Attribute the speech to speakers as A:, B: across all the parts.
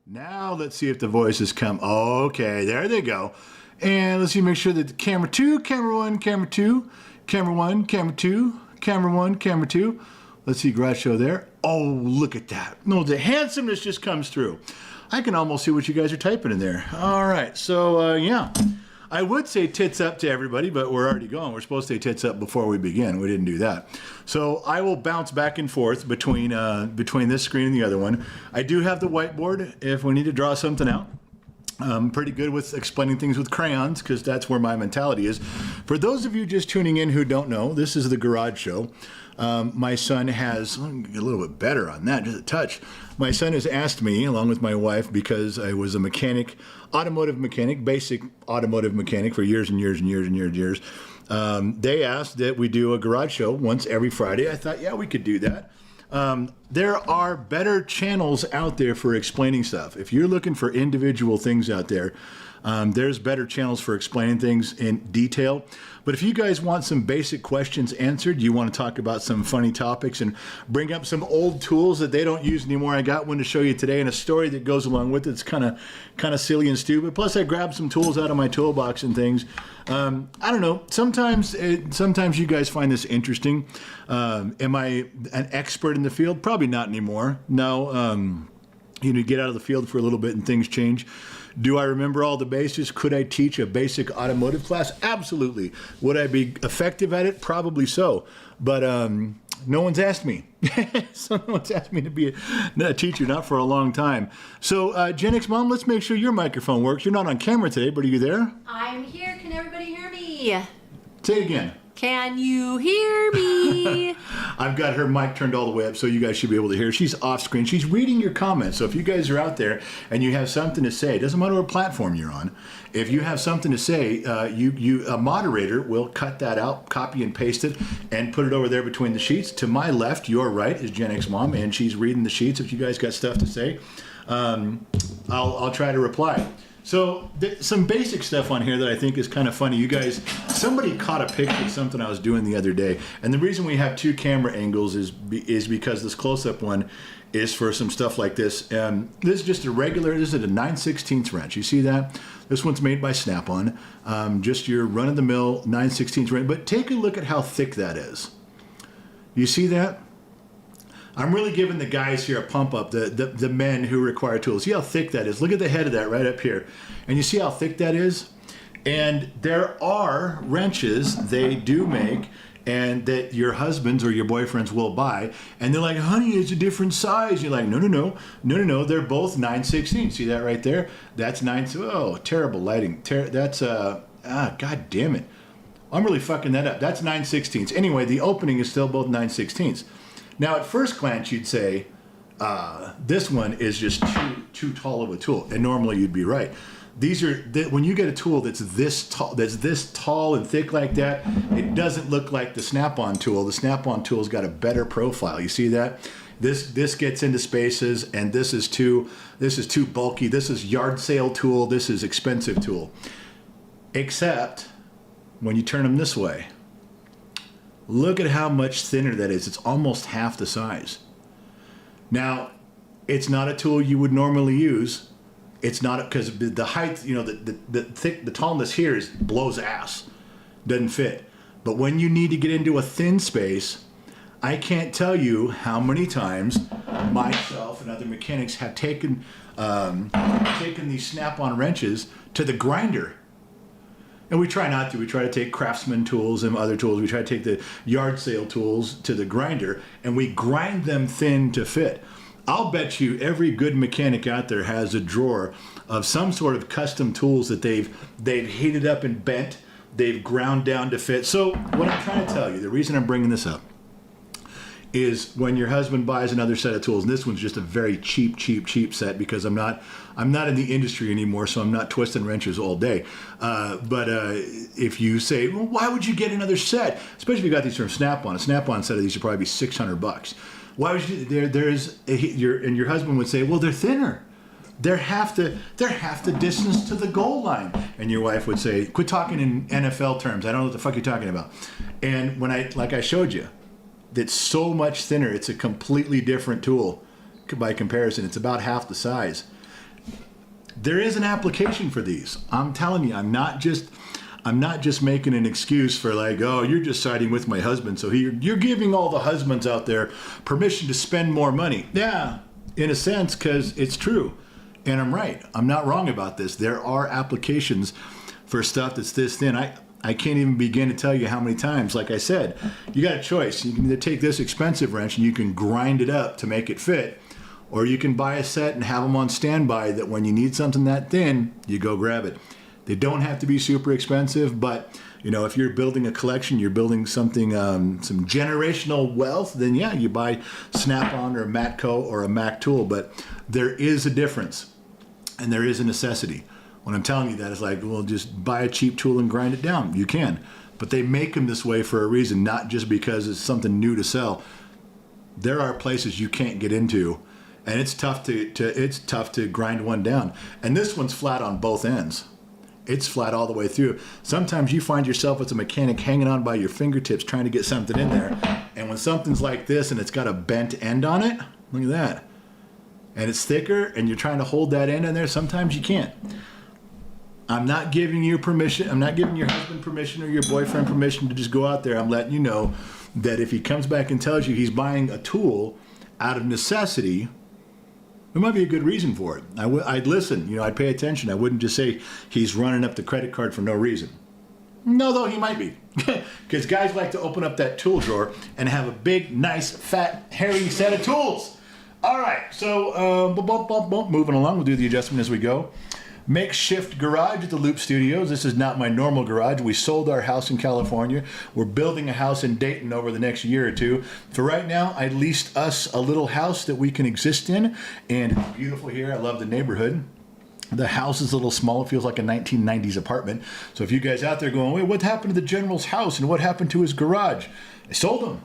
A: Now let's see if the voices come. Okay, there they go. And let's see, make sure that camera 2, camera 1, camera 2, camera 1, camera 2, camera 1, camera 2. Let's see, garage show there. Oh, look at that. No, the handsomeness just comes through. I can almost see what you guys are typing in there. All right, so yeah. I would say tits up to everybody, but we're already going. We're supposed to say tits up before we begin. We didn't do that. So I will bounce back and forth between this screen and the other one. I do have the whiteboard if we need to draw something out. I'm pretty good with explaining things with crayons because that's where my mentality is. For those of you just tuning in who don't know, this is the garage show. My son has, let me get a little bit better on that, just a touch. My son has asked me, along with my wife, because I was a mechanic, automotive mechanic, basic automotive mechanic for years and years and years and years and years. They asked that we do a garage show once every Friday. I thought, yeah, we could do that. There are better channels out there for explaining stuff. If you're looking for individual things out there, there's better channels for explaining things in detail. But if you guys want some basic questions answered, you want to talk about some funny topics and bring up some old tools that they don't use anymore. I got one to show you today and a story that goes along with it. It's kind of silly and stupid. Plus, I grabbed some tools out of my toolbox and things. I don't know. Sometimes you guys find this interesting. Am I an expert in the field? Probably not anymore. No. You get out of the field for a little bit and things change. Do I remember all the bases? Could I teach a basic automotive class? Absolutely. Would I be effective at it? Probably so. But no one's asked me. So no one's asked me to be a teacher, not for a long time. So Gen X Mom, let's make sure your microphone works. You're not on camera today, but are you there?
B: I'm here. Can everybody hear me?
A: Say it again.
B: Can you hear me?
A: I've got her mic turned all the way up so you guys should be able to hear. She's off screen. She's reading your comments. So if you guys are out there and you have something to say, it doesn't matter what platform you're on. If you have something to say, a moderator will cut that out, copy and paste it, and put it over there between the sheets. To my left, your right, is Gen X Mom, and she's reading the sheets. If you guys got stuff to say, I'll try to reply. So some basic stuff on here that I think is kind of funny. You guys, somebody caught a picture of something I was doing the other day. And the reason we have two camera angles is because this close-up one is for some stuff like this. This is just a regular, this is a 9/16 wrench. You see that? This one's made by Snap-on. Just your run-of-the-mill 9/16 wrench. But take a look at how thick that is. You see that? I'm really giving the guys here a pump up, the men who require tools. See how thick that is? Look at the head of that right up here. And you see how thick that is? And there are wrenches they do make and that your husbands or your boyfriends will buy. And they're like, honey, it's a different size. You're like, no. They're both 9/16. See that right there? That's 9. Oh, terrible lighting. That's, God damn it. I'm really fucking that up. That's 9/16. Anyway, the opening is still both 9/16. Now, at first glance, you'd say, this one is just too tall of a tool. And normally you'd be right. When you get a tool that's this tall and thick like that, it doesn't look like the Snap-on tool. The Snap-on tool's got a better profile. You see that? This gets into spaces, and this is too bulky. This is yard sale tool. This is expensive tool. Except when you turn them this way. Look at how much thinner that is. It's almost half the size. Now, it's not a tool you would normally use. It's not because the height, the tallness here blows ass. Doesn't fit. But when you need to get into a thin space, I can't tell you how many times myself and other mechanics have taken these Snap-on wrenches to the grinder. And we try not to. We try to take Craftsman tools and other tools. We try to take the yard sale tools to the grinder, and we grind them thin to fit. I'll bet you every good mechanic out there has a drawer of some sort of custom tools that they've heated up and bent, they've ground down to fit. So what I'm trying to tell you, the reason I'm bringing this up, is when your husband buys another set of tools, and this one's just a very cheap set because I'm not in the industry anymore, so I'm not twisting wrenches all day. But if you say, well, why would you get another set? Especially if you got these from Snap-on. A Snap-on set of these would probably be $600. Why would you? Your husband would say, well, they're thinner. They're half the distance to the goal line. And your wife would say, quit talking in NFL terms. I don't know what the fuck you're talking about. And like I showed you, that's so much thinner. It's a completely different tool by comparison. It's about half the size. There is an application for these. I'm telling you, I'm not just making an excuse for like, oh, you're just siding with my husband. So you're giving all the husbands out there permission to spend more money. Yeah, in a sense, because it's true. And I'm right. I'm not wrong about this. There are applications for stuff that's this thin. I can't even begin to tell you how many times, like I said, you got a choice. You can either take this expensive wrench and you can grind it up to make it fit, or you can buy a set and have them on standby that when you need something that thin, you go grab it. They don't have to be super expensive, but you know, if you're building a collection, you're building something, some generational wealth, then yeah, you buy Snap-on or a Matco or a Mac tool, but there is a difference and there is a necessity. When I'm telling you that, it's like, well, just buy a cheap tool and grind it down. You can, but they make them this way for a reason, not just because it's something new to sell. There are places you can't get into, and it's tough to grind one down. And this one's flat on both ends. It's flat all the way through. Sometimes you find yourself as a mechanic hanging on by your fingertips trying to get something in there. And when something's like this and it's got a bent end on it, look at that. And it's thicker and you're trying to hold that end in there, sometimes you can't. I'm not giving you permission. I'm not giving your husband permission or your boyfriend permission to just go out there. I'm letting you know that if he comes back and tells you he's buying a tool out of necessity, there might be a good reason for it. I'd listen, you know, I'd pay attention. I wouldn't just say he's running up the credit card for no reason. No, though he might be. Because guys like to open up that tool drawer and have a big, nice, fat, hairy set of tools. All right, so moving along, we'll do the adjustment as we go. Makeshift garage at the Loop Studios. This is not my normal garage. We sold our house in California. We're building a house in Dayton over the next year or two. For right now, I leased us a little house that we can exist in, and it's beautiful here. I love the neighborhood. The house is a little small. It feels like a 1990s apartment. So if you guys out there going, wait, what happened to the general's house and what happened to his garage? I sold him.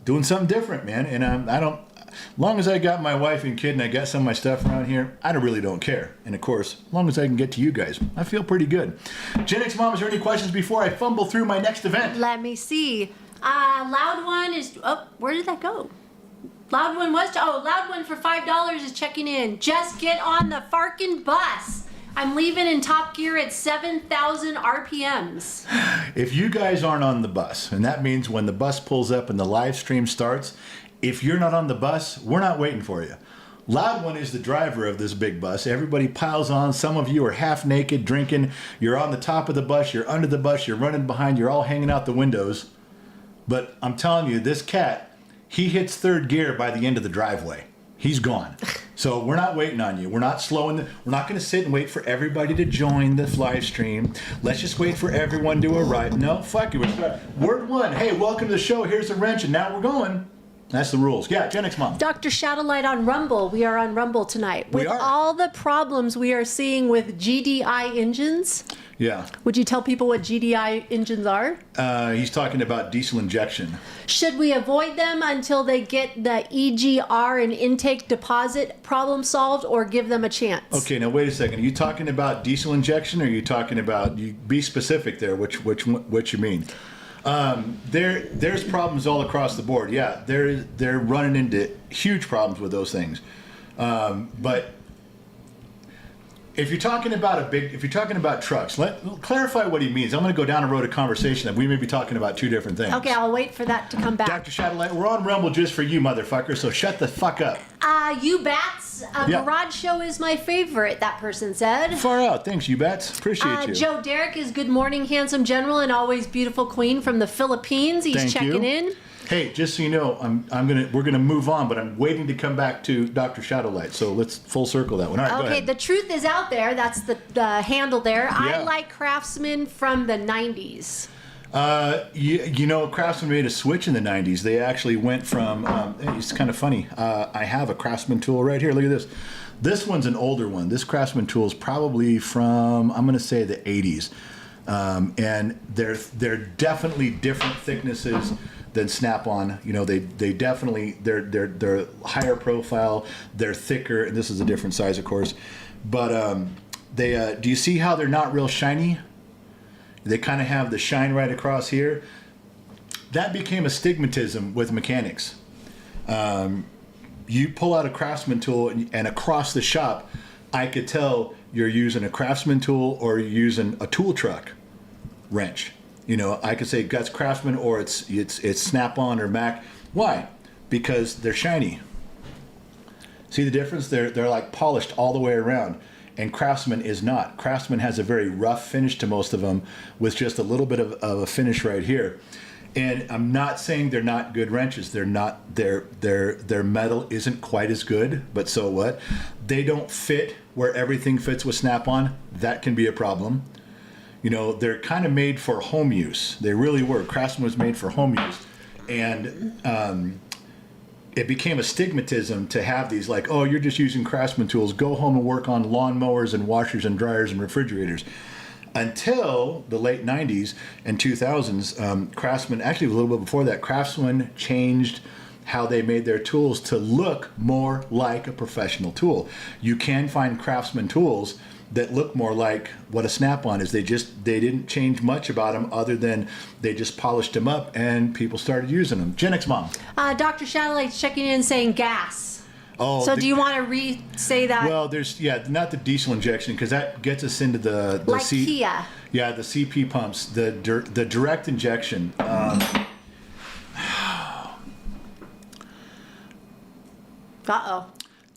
A: Doing something different, man. And as long as I got my wife and kid and I got some of my stuff around here, I really don't care. And of course, as long as I can get to you guys, I feel pretty good. Gen X Mom, is there any questions before I fumble through my next event?
B: Let me see. Loud one is, oh, where did that go? Loud one loud one for $5 is checking in. Just get on the farkin' bus. I'm leaving in top gear at 7,000 RPMs.
A: If you guys aren't on the bus, and that means when the bus pulls up and the live stream starts, if you're not on the bus, we're not waiting for you. Loud One is the driver of this big bus. Everybody piles on. Some of you are half naked, drinking. You're on the top of the bus. You're under the bus. You're running behind. You're all hanging out the windows. But I'm telling you, this cat, he hits third gear by the end of the driveway. He's gone. So we're not waiting on you. We're not slowing. We're not going to sit and wait for everybody to join the live stream. Let's just wait for everyone to arrive. No, fuck you. Word one. Hey, welcome to the show. Here's the wrench, and now we're going. That's the rules. Yeah, Gen X Mom.
B: Dr. Shadowlight on Rumble. We are on Rumble tonight. With all the problems we are seeing with GDI engines.
A: Yeah.
B: Would you tell people what GDI engines are?
A: He's talking about diesel injection.
B: Should we avoid them until they get the EGR and intake deposit problem solved, or give them a chance?
A: Okay, now wait a second. Are you talking about diesel injection, or are you talking about? You be specific there. Which you mean? There's problems all across the board. Yeah, they're running into huge problems with those things. But if you're talking about trucks, clarify what he means. I'm going to go down a road of conversation that we may be talking about two different things.
B: Okay, I'll wait for that to come back.
A: Dr. Shadowlight, we're on Rumble just for you, motherfucker. So shut the fuck up.
B: You bats. Garage show is my favorite. That person said.
A: Far out. Thanks, you bats. Appreciate you.
B: Joe Derek is good morning, handsome general, and always beautiful queen from the Philippines. He's checking in.
A: Hey, just so you know, we're gonna move on, but I'm waiting to come back to Dr. Shadowlight. So let's full circle that one. All right, go ahead.
B: The truth is out there. That's the handle there.
A: Yeah.
B: I like Craftsman from the 90s.
A: You know, Craftsman made a switch in the 90s. They actually went from, it's kind of funny. I have a Craftsman tool right here. Look at this. This one's an older one. This Craftsman tool is probably from, I'm going to say the 80s. And they're definitely different thicknesses than Snap-on. You know, they definitely, they're higher profile, they're thicker, and this is a different size, of course. But do you see how they're not real shiny? They kind of have the shine right across here. That became a stigmatism with mechanics. You pull out a Craftsman tool and across the shop, I could tell you're using a Craftsman tool or you're using a tool truck wrench. You know, I could say that's Craftsman or it's Snap-on or Mac. Why? Because they're shiny. See the difference? They're like polished all the way around. And Craftsman is not. Craftsman has a very rough finish to most of them with just a little bit of a finish right here. And I'm not saying they're not good wrenches. They're not. Their metal isn't quite as good, but so what? They don't fit where everything fits with Snap-on. That can be a problem. You know, they're kind of made for home use. They really were. Craftsman was made for home use. And it became a stigmatism to have these like, oh, you're just using Craftsman tools. Go home and work on lawnmowers and washers and dryers and refrigerators. Until the late 90s and 2000s, Craftsman, actually a little bit before that, Craftsman changed how they made their tools to look more like a professional tool. You can find Craftsman tools that look more like what a Snap-on is. They didn't change much about them other than they just polished them up and people started using them. Gen X Mom.
B: Dr. Shadowlight's checking in saying gas.
A: Oh,
B: so do you want to re-say that?
A: Well, there's, not the diesel injection, because that gets us into the
B: like Kia.
A: Yeah, the CP pumps, the direct injection.
B: Uh-oh.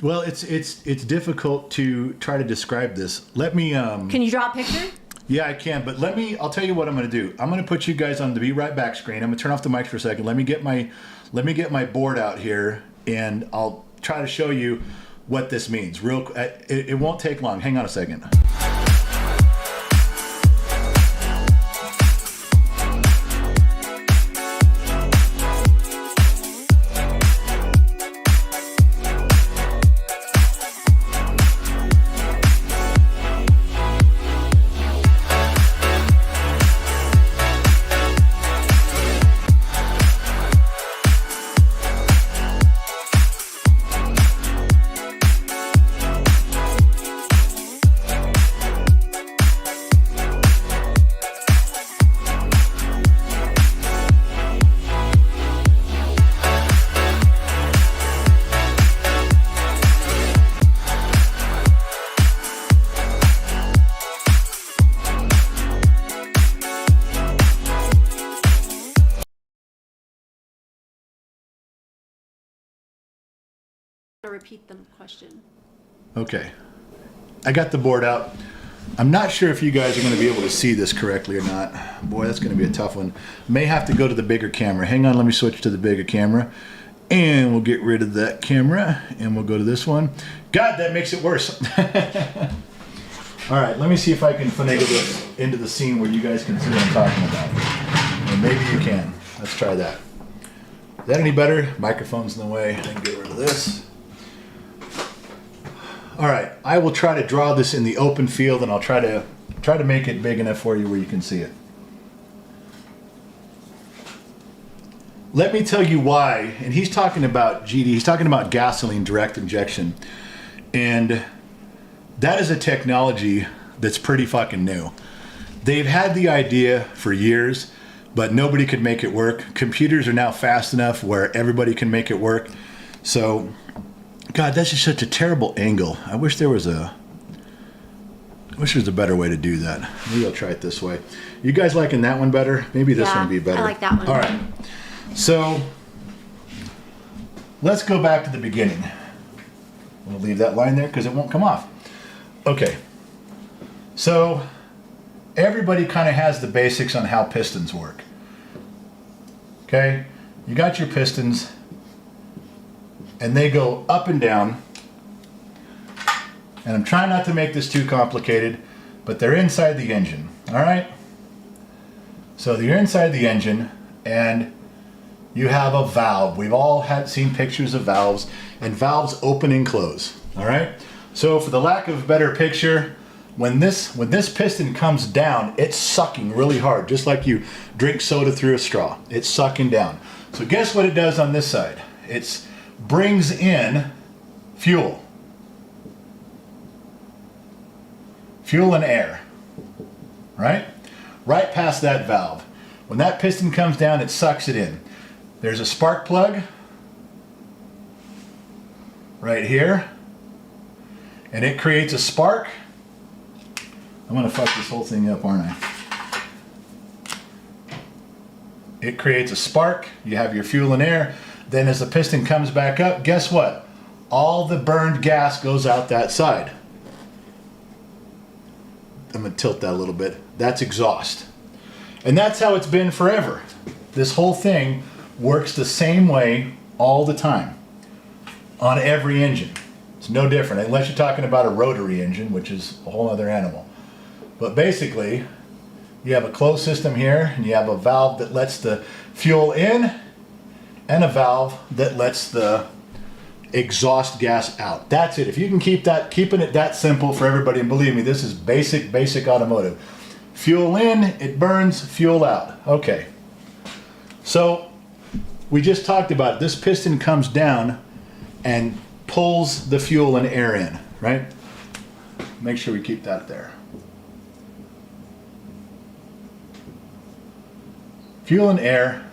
A: Well, it's difficult to try to describe this. Let me.
B: Can you draw a picture?
A: Yeah, I can, but I'll tell you what I'm going to do. I'm going to put you guys on the Be Right Back screen. I'm going to turn off the mics for a second. Let me get my board out here, and I'll try to show you what this means. It won't take long. Hang on a second.
B: Repeat the question.
A: Okay. I got the board out. I'm not sure if you guys are going to be able to see this correctly or not. Boy, that's going to be a tough one. May have to go to the bigger camera. Hang on, let me switch to the bigger camera. And we'll get rid of that camera. And we'll go to this one. God, that makes it worse. All right, let me see if I can finagle this into the scene where you guys can see what I'm talking about. Or maybe you can. Let's try that. Is that any better? Microphone's in the way. I can get rid of this. All right, I will try to draw this in the open field, and I'll try to make it big enough for you where you can see it. Let me tell you why, and he's talking about GD, he's talking about gasoline direct injection, and that is a technology that's pretty fucking new. They've had the idea for years, but nobody could make it work. Computers are now fast enough where everybody can make it work. So, God, that's just such a terrible angle. I wish there was a better way to do that. Maybe I'll try it this way. You guys liking that one better? Maybe this one would be better.
B: I like that one.
A: All right. So, let's go back to the beginning. We'll leave that line there because it won't come off. Okay. So, everybody kind of has the basics on how pistons work. Okay? You got your pistons, and they go up and down. And I'm trying not to make this too complicated, but they're inside the engine. All right? So you're inside the engine, and you have a valve. We've all seen pictures of valves, and valves open and close. All right? So for the lack of a better picture, when this piston comes down, it's sucking really hard, just like you drink soda through a straw. It's sucking down. So guess what it does on this side? It brings in fuel. Fuel and air, right? Right past that valve. When that piston comes down, it sucks it in. There's a spark plug right here. and it creates a spark. I'm gonna fuck this whole thing up, aren't I? It creates a spark, you have your fuel and air, then as the piston comes back up, guess what? All the burned gas goes out that side. I'm gonna tilt that a little bit. That's exhaust. And that's how it's been forever. This whole thing works the same way all the time on every engine. It's no different, unless you're talking about a rotary engine, which is a whole other animal. But basically, you have a closed system here, and you have a valve that lets the fuel in, and a valve that lets the exhaust gas out. That's it. If you can keeping it that simple for everybody, and believe me, this is basic automotive. Fuel in, it burns, fuel out. Okay. So, we just talked about it. This piston comes down and pulls the fuel and air in, right? Make sure we keep that there. Fuel and air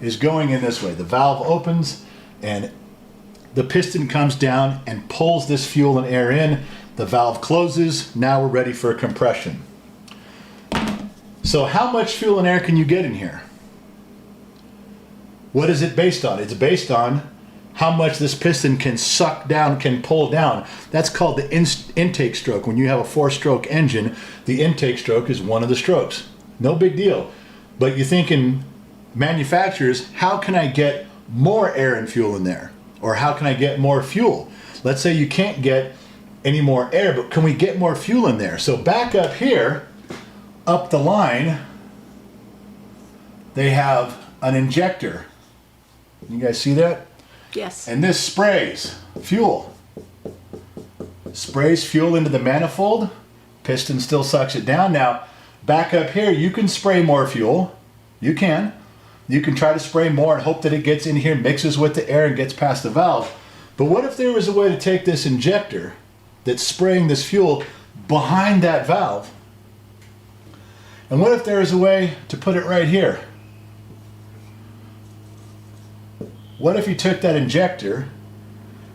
A: is going in this way. The valve opens and the piston comes down and pulls this fuel and air in. The valve closes. Now we're ready for compression. So how much fuel and air can you get in here? What is it based on? It's based on how much this piston can suck down, can pull down. That's called the intake stroke. When you have a 4-stroke engine, the intake stroke is one of the strokes. No big deal. But you're thinking, manufacturers, how can I get more air and fuel in there? Or how can I get more fuel? Let's say you can't get any more air, but can we get more fuel in there? So back up here, up the line, they have an injector. You guys see that?
B: Yes.
A: And this sprays fuel. Sprays fuel into the manifold. Piston still sucks it down. Now, back up here, you can spray more fuel. You can. You can try to spray more and hope that it gets in here, mixes with the air, and gets past the valve. But what if there was a way to take this injector that's spraying this fuel behind that valve? And what if there was a way to put it right here? What if you took that injector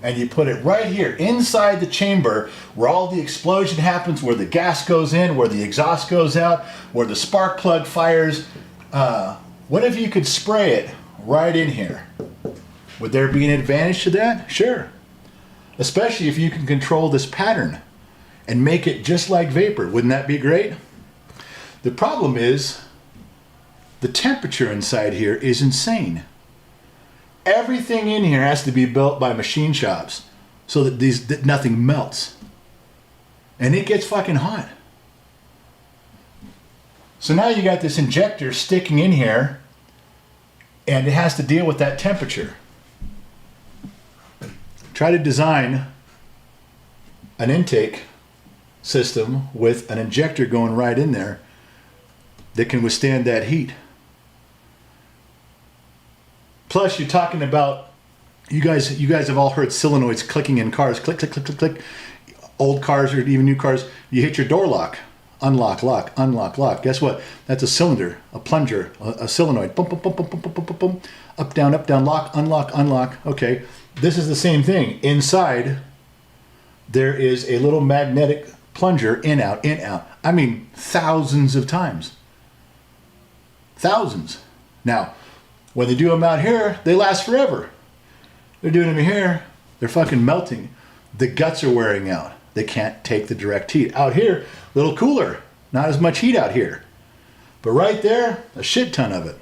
A: and you put it right here inside the chamber where all the explosion happens, where the gas goes in, where the exhaust goes out, where the spark plug fires? What if you could spray it right in here? Would there be an advantage to that? Sure. Especially if you can control this pattern and make it just like vapor. Wouldn't that be great? The problem is the temperature inside here is insane. Everything in here has to be built by machine shops so that nothing melts. And it gets fucking hot. So now you got this injector sticking in here and it has to deal with that temperature. Try to design an intake system with an injector going right in there that can withstand that heat. Plus, you're talking about, you guys have all heard solenoids clicking in cars. Click, click, click, click, click. Old cars or even new cars, you hit your door lock. Unlock, lock, unlock, lock. Guess what? That's a cylinder, a plunger, a solenoid. Boom, boom, boom, boom, boom, boom, boom, boom, boom. Up, down, lock, unlock, unlock. Okay, this is the same thing. Inside, there is a little magnetic plunger, in, out, in, out. I mean, thousands of times. Thousands. Now, when they do them out here, they last forever. They're doing them here, they're fucking melting. The guts are wearing out. They can't take the direct heat. Out here, a little cooler. Not as much heat out here. But right there, a shit ton of it.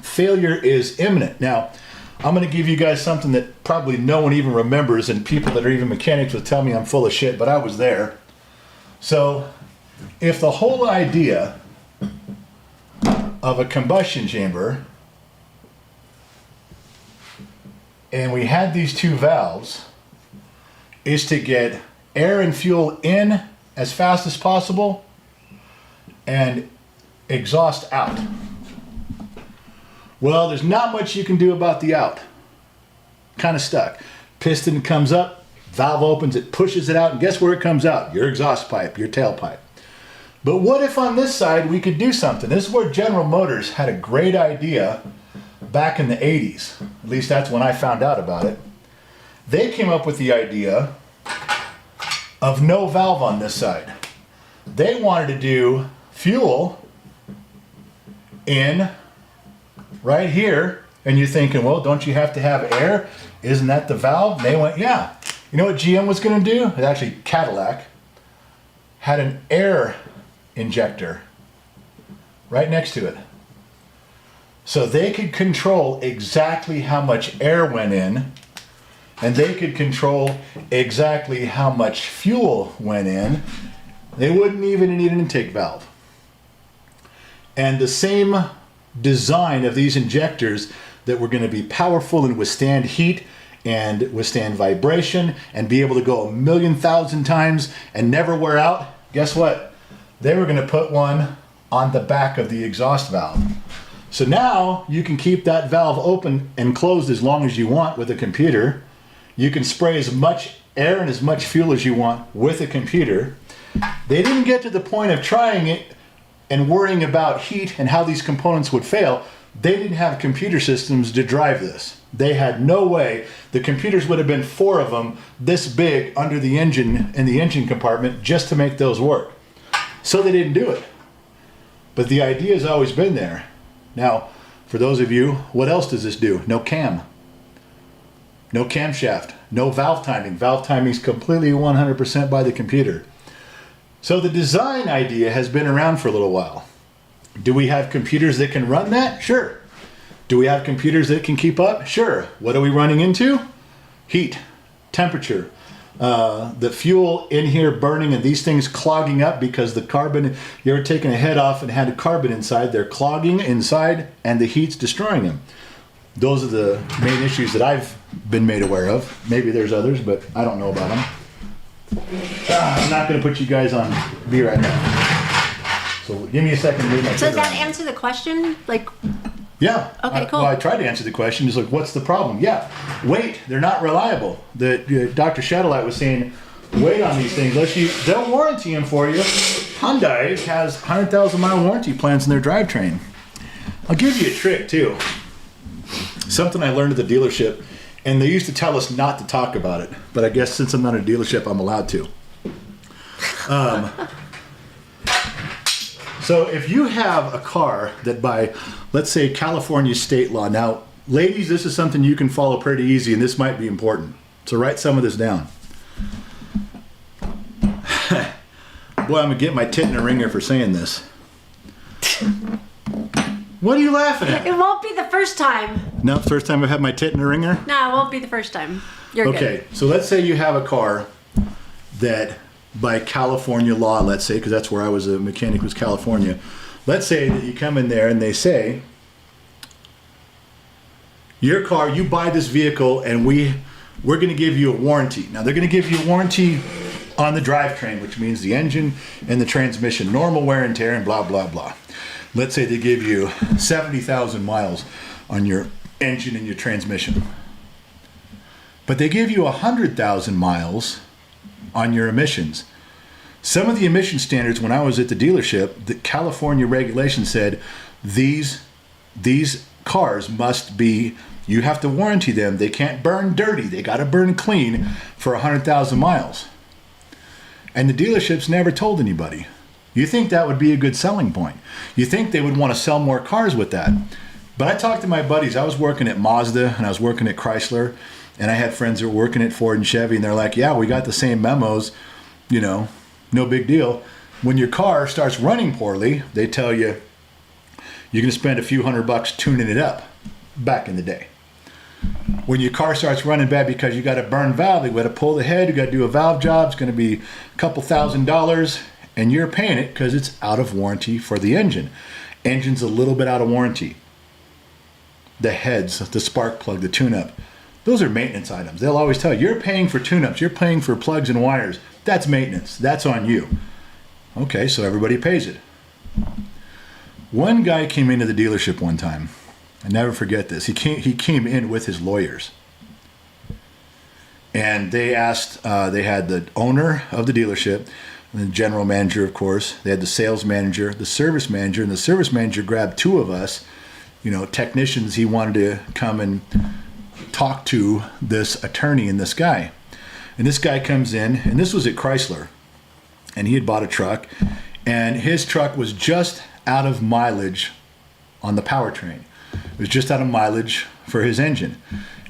A: Failure is imminent. Now, I'm going to give you guys something that probably no one even remembers, and people that are even mechanics will tell me I'm full of shit, but I was there. So, if the whole idea of a combustion chamber, and we had these two valves, is to get air and fuel in as fast as possible and exhaust out. Well, there's not much you can do about the out. Kind of stuck. Piston comes up, valve opens, it pushes it out, and guess where it comes out? Your exhaust pipe, your tailpipe. But what if on this side we could do something? This is where General Motors had a great idea back in the 80s. At least that's when I found out about it. They came up with the idea of no valve on this side. They wanted to do fuel in right here, and you're thinking, well, don't you have to have air? Isn't that the valve? And they went, yeah. You know what GM was going to do? It actually, Cadillac had an air injector right next to it. So they could control exactly how much air went in, and they could control exactly how much fuel went in. They wouldn't even need an intake valve. And the same design of these injectors that were going to be powerful and withstand heat and withstand vibration and be able to go 1,000,000 times and never wear out, guess what? They were going to put one on the back of the exhaust valve. So now you can keep that valve open and closed as long as you want with a computer. You can spray as much air and as much fuel as you want with a computer. They didn't get to the point of trying it and worrying about heat and how these components would fail. They didn't have computer systems to drive this. They had no way. The computers would have been 4 of them this big under the engine in the engine compartment just to make those work. So they didn't do it. But the idea has always been there. Now, for those of you, what else does this do? No cam. No camshaft. No valve timing. Valve timing is completely 100% by the computer. So the design idea has been around for a little while. Do we have computers that can run that? Sure. Do we have computers that can keep up? Sure. What are we running into? Heat, temperature, the fuel in here burning and these things clogging up because the carbon, you ever taken a head off and had a carbon inside, they're clogging inside and the heat's destroying them. Those are the main issues that I've been made aware of. Maybe there's others, but I don't know about them. I'm not going to put you guys on B right now. So give me a second. To move my
B: So does
A: finger
B: that
A: around.
B: answer the question? Like,
A: Yeah.
B: Okay, cool.
A: Well, I tried to answer the question. Just like, what's the problem? Yeah. Weight. They're not reliable. Dr. Shadowlight was saying, weight on these things. They'll warranty them for you. Hyundai has 100,000 mile warranty plans in their drivetrain. I'll give you a trick too. Something I learned at the dealership. And they used to tell us not to talk about it, but I guess since I'm not a dealership, I'm allowed to. So if you have a car that by, let's say, California state law. Now, ladies, this is something you can follow pretty easy, and this might be important. So write some of this down. Boy, I'm going to get my tit in a ringer for saying this. What are you laughing at?
B: it won't be the first time.
A: No, first time I've had my tit in a ringer?
B: No, it won't be the first time. You're
A: Okay,
B: good.
A: so let's say you have a car that by California law, let's say, because that's where I was a mechanic, was California. Let's say that you come in there and they say, your car, you buy this vehicle and we're going to give you a warranty. Now they're going to give you a warranty on the drivetrain, which means the engine and the transmission, normal wear and tear and blah, blah, blah. Let's say they give you 70,000 miles on your engine and your transmission. But they give you 100,000 miles on your emissions. Some of the emission standards, when I was at the dealership, the California regulation said these cars must be, you have to warranty them. They can't burn dirty. They got to burn clean for 100,000 miles. And the dealerships never told anybody. You think that would be a good selling point. You think they would want to sell more cars with that. But I talked to my buddies. I was working at Mazda and I was working at Chrysler. And I had friends that were working at Ford and Chevy. And they're like, yeah, we got the same memos. You know, no big deal. When your car starts running poorly, they tell you you're going to spend a few $100 tuning it up back in the day. When your car starts running bad because you got a burn valve, you got to pull the head, you got to do a valve job. It's going to be a couple $1,000s. And you're paying it because it's out of warranty for the engine. Engine's a little bit out of warranty. The heads, the spark plug, the tune-up, those are maintenance items. They'll always tell you, you're paying for tune-ups, you're paying for plugs and wires. That's maintenance. That's on you. Okay, so everybody pays it. One guy came into the dealership one time. I never forget this. He came in with his lawyers. And they asked, they had the owner of the dealership, the general manager, of course. They had the sales manager, the service manager, and the service manager grabbed 2 of us, technicians. He wanted to come and talk to this attorney and this guy. And this guy comes in, and this was at Chrysler, and he had bought a truck, and his truck was just out of mileage on the powertrain. It was just out of mileage for his engine.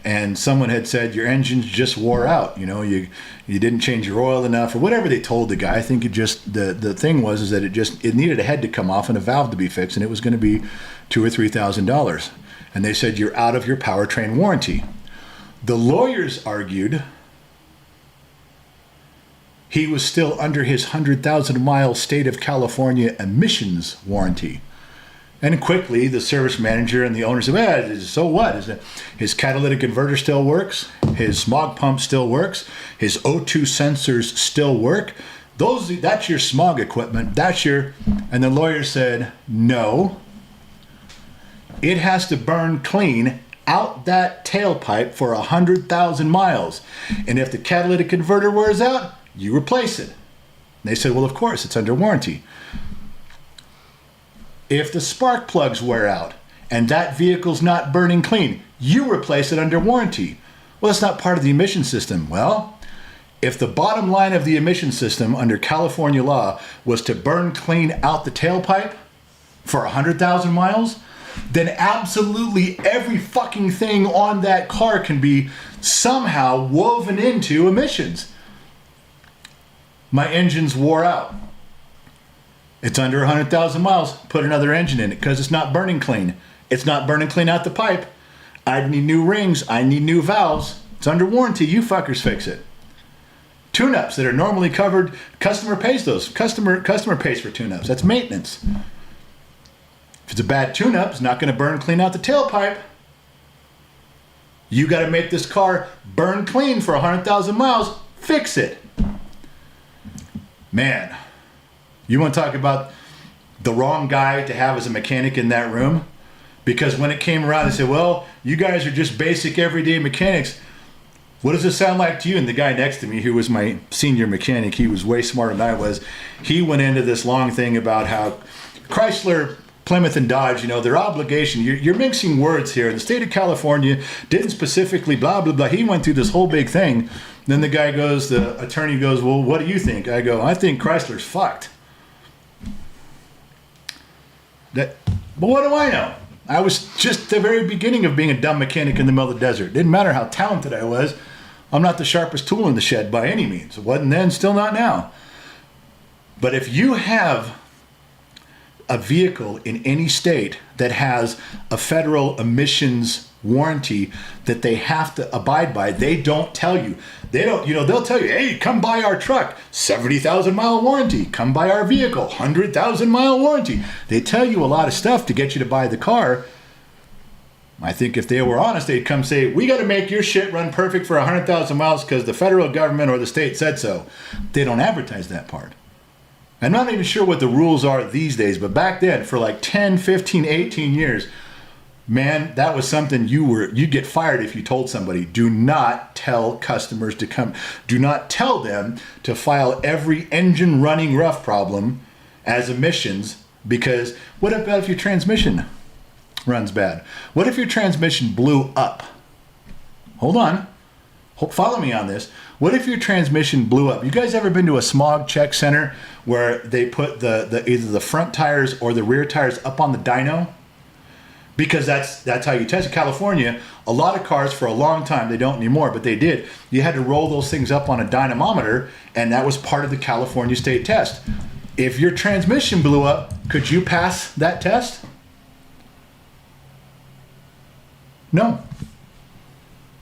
A: And someone had said, your engine's just wore out. You know, you didn't change your oil enough, or whatever they told the guy. I think it just, the thing was is that it needed a head to come off and a valve to be fixed, and it was going to be $2,000 or $3,000. And they said, you're out of your powertrain warranty. The lawyers argued he was still under his 100,000 mile state of California emissions warranty. And quickly, the service manager and the owner said, well, so what? His catalytic converter still works. His smog pump still works. His O2 sensors still work. That's your smog equipment. And the lawyer said, no. It has to burn clean out that tailpipe for 100,000 miles. And if the catalytic converter wears out, you replace it. And they said, well, of course, it's under warranty. If the spark plugs wear out and that vehicle's not burning clean, you replace it under warranty. Well, that's not part of the emission system. Well, if the bottom line of the emission system under California law was to burn clean out the tailpipe for 100,000 miles, then absolutely every fucking thing on that car can be somehow woven into emissions. My engine's wore out. It's under 100,000 miles. Put another engine in it because it's not burning clean. It's not burning clean out the pipe. I need new rings. I need new valves. It's under warranty. You fuckers fix it. Tune-ups that are normally covered, customer pays those. Customer pays for tune-ups. That's maintenance. If it's a bad tune-up, it's not going to burn clean out the tailpipe. You got to make this car burn clean for 100,000 miles. Fix it. Man. You want to talk about the wrong guy to have as a mechanic in that room? Because when it came around, they said, well, you guys are just basic everyday mechanics. What does it sound like to you? And the guy next to me, who was my senior mechanic, he was way smarter than I was. He went into this long thing about how Chrysler, Plymouth, and Dodge, their obligation, you're mixing words here. The state of California didn't specifically blah, blah, blah. He went through this whole big thing. Then the attorney goes, well, what do you think? I go, I think Chrysler's fucked. But what do I know? I was just the very beginning of being a dumb mechanic in the middle of the desert. Didn't matter how talented I was. I'm not the sharpest tool in the shed by any means. It wasn't then, still not now. But if you have a vehicle in any state that has a federal emissions warranty that they have to abide by, they don't tell you. They'll tell you, hey, come buy our truck, 70,000 mile warranty. Come buy our vehicle, 100,000 mile warranty. They tell you a lot of stuff to get you to buy the car. I think if they were honest, they'd come say, we got to make your shit run perfect for 100,000 miles because the federal government or the state said so. They don't advertise that part. I'm not even sure what the rules are these days, but back then, for like 10, 15, 18 years, man, that was something you'd get fired if you told somebody. Do not tell customers to come. Do not tell them to file every engine running rough problem as emissions, because what about if your transmission runs bad? What if your transmission blew up? Hold on. Follow me on this. What if your transmission blew up? You guys ever been to a smog check center where they put either the front tires or the rear tires up on the dyno? Because that's how you test it. California, a lot of cars for a long time, they don't anymore, but they did. You had to roll those things up on a dynamometer, and that was part of the California state test. If your transmission blew up, could you pass that test? No.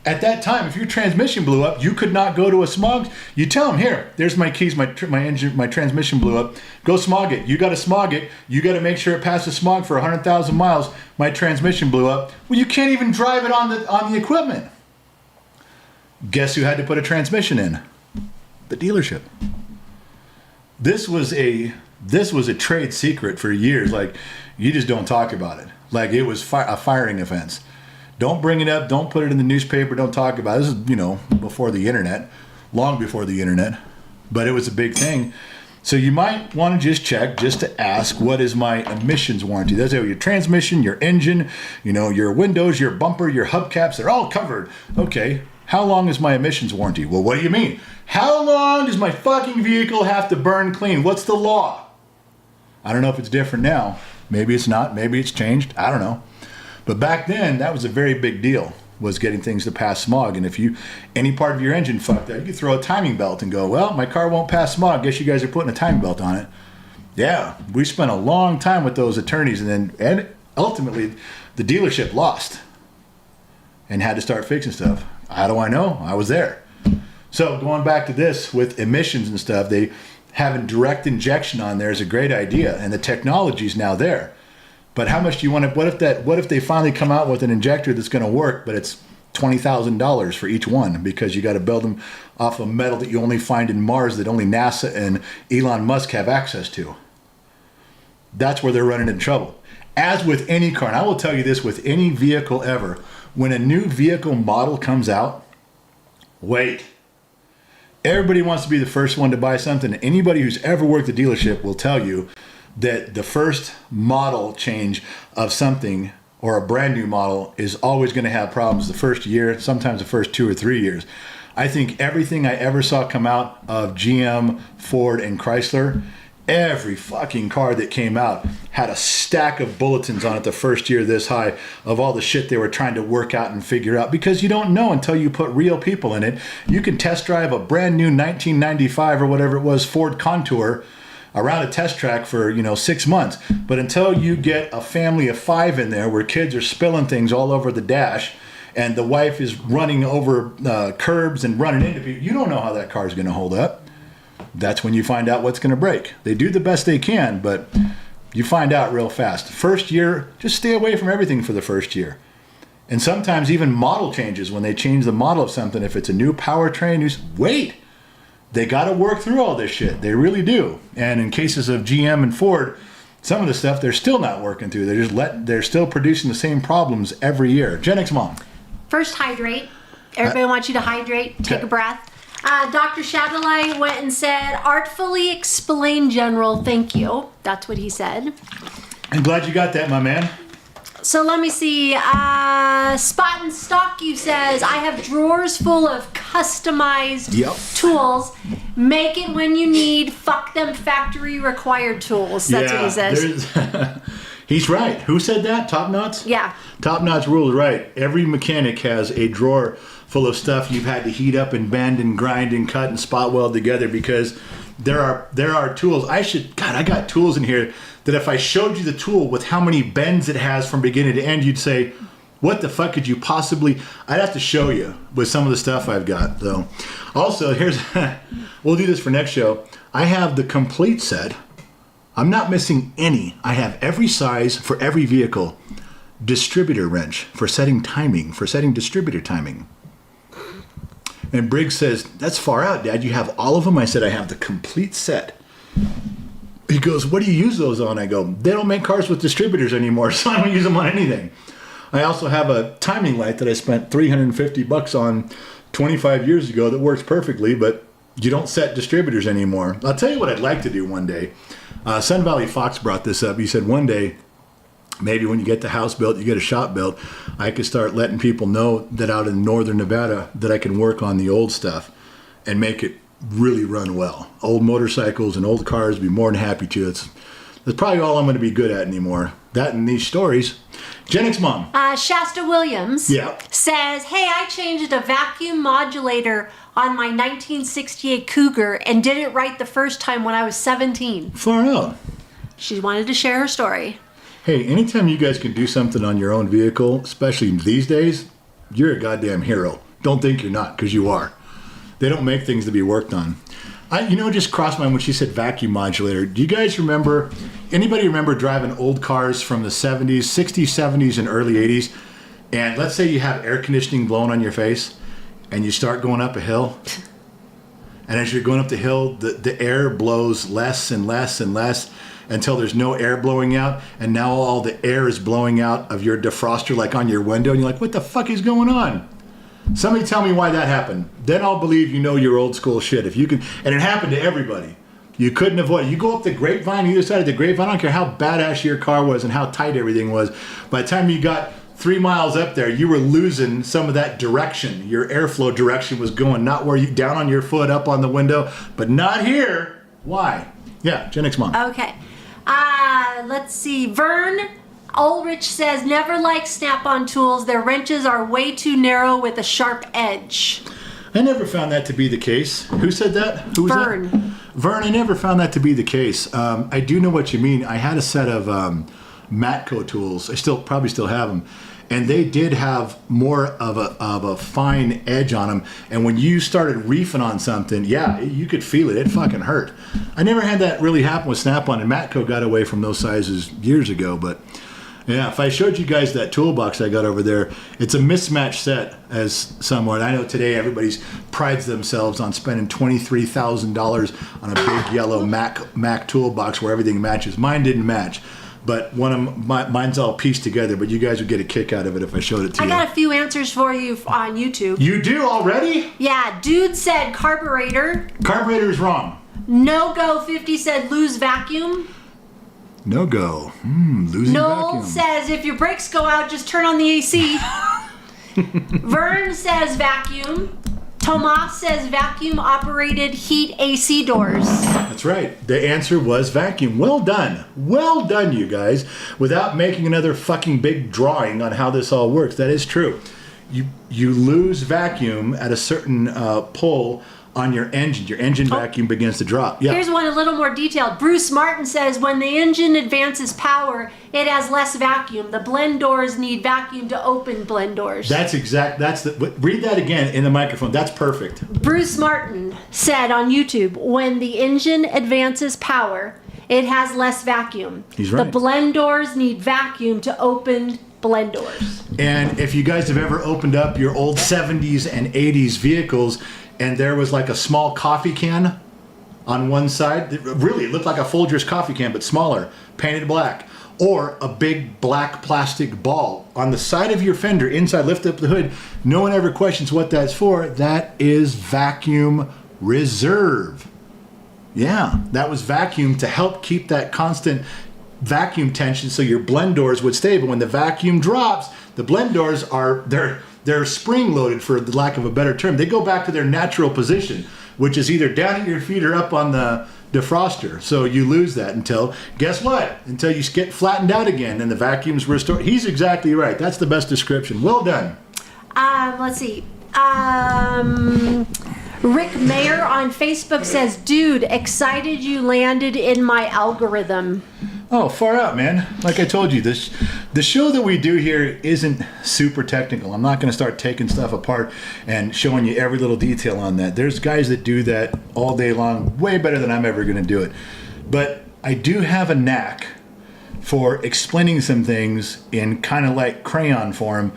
A: At that time, if your transmission blew up, you could not go to a smog. You tell them, here, there's my keys, my engine, my transmission blew up. Go smog it. You got to smog it. You got to make sure it passes smog for 100,000 miles. My transmission blew up. Well, you can't even drive it on the equipment. Guess who had to put a transmission in? The dealership. This was a trade secret for years. Like, you just don't talk about it. Like, it was a firing offense. Don't bring it up. Don't put it in the newspaper. Don't talk about it. This is, before the internet, long before the internet, but it was a big thing. So you might want to just check, just to ask, what is my emissions warranty? That's your transmission, your engine, your windows, your bumper, your hubcaps, they're all covered. Okay. How long is my emissions warranty? Well, what do you mean? How long does my fucking vehicle have to burn clean? What's the law? I don't know if it's different now. Maybe it's not. Maybe it's changed. I don't know. But back then, that was a very big deal, was getting things to pass smog. And if any part of your engine fucked up, you could throw a timing belt and go, well, my car won't pass smog. Guess you guys are putting a timing belt on it. Yeah, we spent a long time with those attorneys, and ultimately the dealership lost and had to start fixing stuff. How do I know? I was there. So going back to this with emissions and stuff, they having direct injection on there is a great idea, and the technology's now there. But how much do you want to? What if they finally come out with an injector that's going to work, but it's $20,000 for each one because you got to build them off of metal that you only find in Mars that only NASA and Elon Musk have access to? That's where they're running into trouble. As with any car, and I will tell you this with any vehicle ever, when a new vehicle model comes out, wait. Everybody wants to be the first one to buy something. Anybody who's ever worked a dealership will tell you that the first model change of something or a brand new model is always going to have problems the first year, sometimes the first 2 or 3 years. I think everything I ever saw come out of GM, Ford, and Chrysler, every fucking car that came out had a stack of bulletins on it the first year this high of all the shit they were trying to work out and figure out, because you don't know until you put real people in it. You can test drive a brand new 1995 or whatever it was Ford Contour around a test track for 6 months, but until you get a family of 5 in there where kids are spilling things all over the dash and the wife is running over curbs and running into people, you don't know how that car is going to hold up. That's when you find out what's going to break. They do the best they can, but you find out real fast. First year, just stay away from everything for the first year. And sometimes even model changes, when they change the model of something, if it's a new powertrain, you wait. They got to work through all this shit. They really do. And in cases of GM and Ford, some of the stuff they're still not working through. They're still producing the same problems every year. Gen X Mom.
B: First, hydrate. Everybody wants you to hydrate. Take a breath. Dr. Shadowlight went and said, artfully explain, General, thank you. That's what he said.
A: I'm glad you got that, my man.
B: So let me see. Spot and Stock you says, I have drawers full of customized tools. Make it when you need. Fuck them factory required tools. That's what he says.
A: He's right. Who said that? Top Knots?
B: Yeah. Top
A: Knots rule is right. Every mechanic has a drawer full of stuff you've had to heat up and bend and grind and cut and spot weld together, because there are tools. I got tools in here that if I showed you the tool with how many bends it has from beginning to end, you'd say, what the fuck could you possibly... I'd have to show you with some of the stuff I've got, though. Also, we'll do this for next show. I have the complete set. I'm not missing any. I have every size for every vehicle. Distributor wrench for setting timing, for setting distributor timing. And Briggs says, that's far out, Dad. You have all of them? I said, I have the complete set. He goes, what do you use those on? I go, they don't make cars with distributors anymore, so I don't use them on anything. I also have a timing light that I spent $350 on 25 years ago that works perfectly, but you don't set distributors anymore. I'll tell you what I'd like to do one day. Sun Valley Fox brought this up. He said one day, maybe when you get the house built, you get a shop built, I could start letting people know that out in northern Nevada that I can work on the old stuff and make it really run well. Old motorcycles and old cars, be more than happy to. That's probably all I'm going to be good at anymore. That and these stories. Gen X Mom.
B: Shasta Williams says, hey, I changed a vacuum modulator on my 1968 Cougar and did it right the first time when I was 17.
A: Far out.
B: She wanted to share her story.
A: Hey, anytime you guys can do something on your own vehicle, especially these days, you're a goddamn hero. Don't think you're not, because you are. They don't make things to be worked on. Just crossed my mind when she said vacuum modulator. Do you guys remember, anybody remember driving old cars from the 70s, 60s, 70s, and early 80s? And let's say you have air conditioning blowing on your face, and you start going up a hill. And as you're going up the hill, the air blows less and less and less until there's no air blowing out, and now all the air is blowing out of your defroster like on your window, and you're like, what the fuck is going on? Somebody tell me why that happened. Then I'll believe you know your old school shit. If you can, and it happened to everybody. You couldn't avoid it. You go up the grapevine, either side of the grapevine, I don't care how badass your car was and how tight everything was. By the time you got 3 miles up there, you were losing some of that direction. Your airflow direction was going not where you down on your foot, up on the window, but not here. Why? Yeah, Gen X mom.
B: Okay. Let's see. Vern Ulrich says, never like Snap-on tools. Their wrenches are way too narrow with a sharp edge.
A: I never found that to be the case. Who said that? Who was
B: Vern.
A: that? Vern, I never found that to be the case. I do know what you mean. I had a set of Matco tools. I probably still have them. And they did have more of a fine edge on them. And when you started reefing on something, yeah, you could feel it. It fucking hurt. I never had that really happen with Snap-on, and Matco got away from those sizes years ago. But yeah, if I showed you guys that toolbox I got over there, it's a mismatched set as somewhat. I know today everybody's prides themselves on spending $23,000 on a big yellow Mac toolbox where everything matches. Mine didn't match. But mine's all pieced together, but you guys would get a kick out of it if I showed it to you.
B: I got a few answers for you on YouTube.
A: You do already?
B: Yeah, dude said carburetor.
A: Carburetor is wrong.
B: No Go 50 said lose vacuum.
A: No go. Losing
B: Noel
A: vacuum.
B: says if your brakes go out, just turn on the AC. Vern says vacuum. Tomas says vacuum operated heat AC doors.
A: That's right. The answer was vacuum. Well done. Well done, you guys. Without making another fucking big drawing on how this all works. That is true. You lose vacuum at a certain pull on your engine. Your engine vacuum begins to drop. Yeah.
B: Here's one a little more detailed. Bruce Martin says when the engine advances power, it has less vacuum. The blend doors need vacuum to open blend doors.
A: That's exact. Read that again in the microphone. That's perfect.
B: Bruce Martin said on YouTube, when the engine advances power, it has less vacuum.
A: He's right.
B: The blend doors need vacuum to open blend doors.
A: And if you guys have ever opened up your old 70s and 80s vehicles and there was like a small coffee can on one side, it looked like a Folgers coffee can, but smaller, painted black. Or a big black plastic ball on the side of your fender, inside, lift up the hood. No one ever questions what that's for. That is vacuum reserve. Yeah, that was vacuum to help keep that constant vacuum tension so your blend doors would stay. But when the vacuum drops, the blend doors they're spring loaded, for the lack of a better term. They go back to their natural position, which is either down at your feet or up on the defroster. So you lose that until, guess what? Until you get flattened out again and the vacuum's restored. He's exactly right. That's the best description. Well done.
B: Let's see. Rick Mayer on Facebook says, dude, excited you landed in my algorithm.
A: Oh, far out, man. Like I told you, the show that we do here isn't super technical. I'm not going to start taking stuff apart and showing you every little detail on that. There's guys that do that all day long, way better than I'm ever going to do it. But I do have a knack for explaining some things in kind of like crayon form,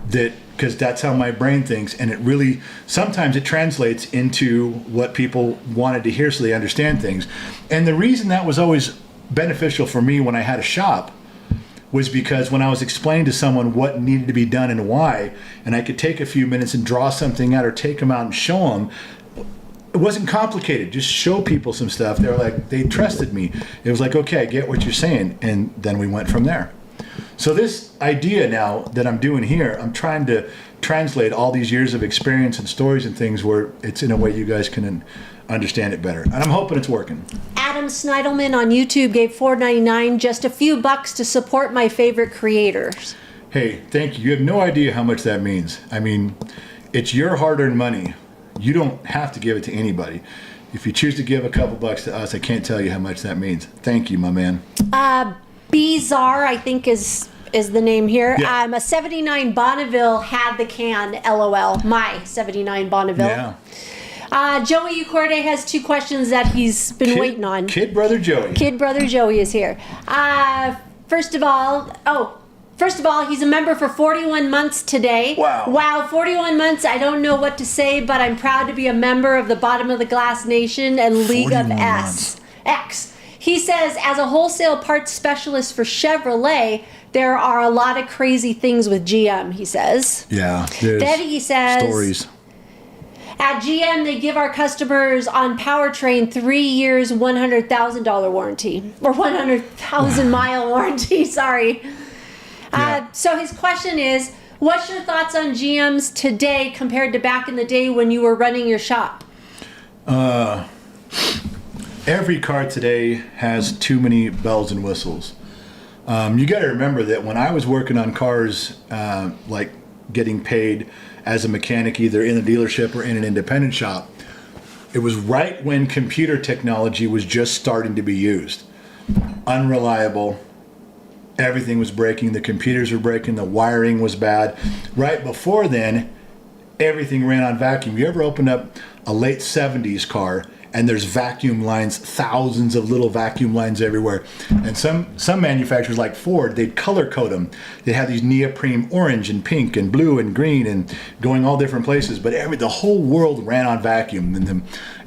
A: because that's how my brain thinks, and it really, sometimes it translates into what people wanted to hear so they understand things. And the reason that was always beneficial for me when I had a shop was because when I was explaining to someone what needed to be done and why, and I could take a few minutes and draw something out or take them out and show them, it wasn't complicated. Just show people some stuff. They were like, they trusted me. It was like, okay, I get what you're saying. And then we went from there. So this idea now that I'm doing here, I'm trying to translate all these years of experience and stories and things where it's in a way you guys can understand it better. And I'm hoping it's working.
B: Adam Snidelman on YouTube gave $4.99, just a few bucks to support my favorite creators.
A: Hey, thank you. You have no idea how much that means. I mean, it's your hard-earned money. You don't have to give it to anybody. If you choose to give a couple bucks to us, I can't tell you how much that means. Thank you, my man.
B: Bizarre, I think is the name here.
A: Yeah.
B: A 79 Bonneville had the can, LOL. My 79 Bonneville.
A: Yeah.
B: Joey Ucorde has two questions that he's been waiting on.
A: Kid Brother Joey.
B: Kid Brother Joey is here. First of all, he's a member for 41 months today. Wow, 41 months. I don't know what to say, but I'm proud to be a member of the Bottom of the Glass Nation and League of X. He says, as a wholesale parts specialist for Chevrolet, there are a lot of crazy things with GM, he says.
A: Yeah, there's
B: Then he says,
A: stories.
B: At GM, they give our customers on powertrain 3 years, $100,000 warranty. Or 100,000 mile warranty, sorry.
A: Yeah.
B: So his question is, what's your thoughts on GMs today compared to back in the day when you were running your shop?
A: Every car today has too many bells and whistles. You got to remember that when I was working on cars, like getting paid as a mechanic, either in a dealership or in an independent shop, it was right when computer technology was just starting to be used. Unreliable. Everything was breaking. The computers were breaking. The wiring was bad. Right before then, everything ran on vacuum. You ever opened up a late 70s car and there's vacuum lines, thousands of little vacuum lines everywhere. And some manufacturers like Ford, they'd color code them. They had these neoprene orange and pink and blue and green and going all different places. But the whole world ran on vacuum. And then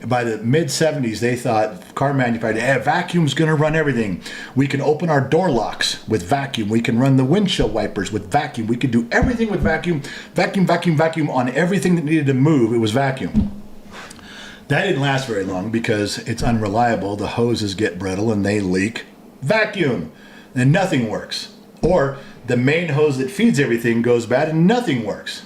A: by the mid 70s, they thought, car manufacturers, hey, vacuum's gonna run everything. We can open our door locks with vacuum. We can run the windshield wipers with vacuum. We could do everything with vacuum, vacuum, vacuum, vacuum on everything that needed to move. It was vacuum. That didn't last very long because it's unreliable. The hoses get brittle and they leak. Vacuum, and nothing works. Or the main hose that feeds everything goes bad and nothing works.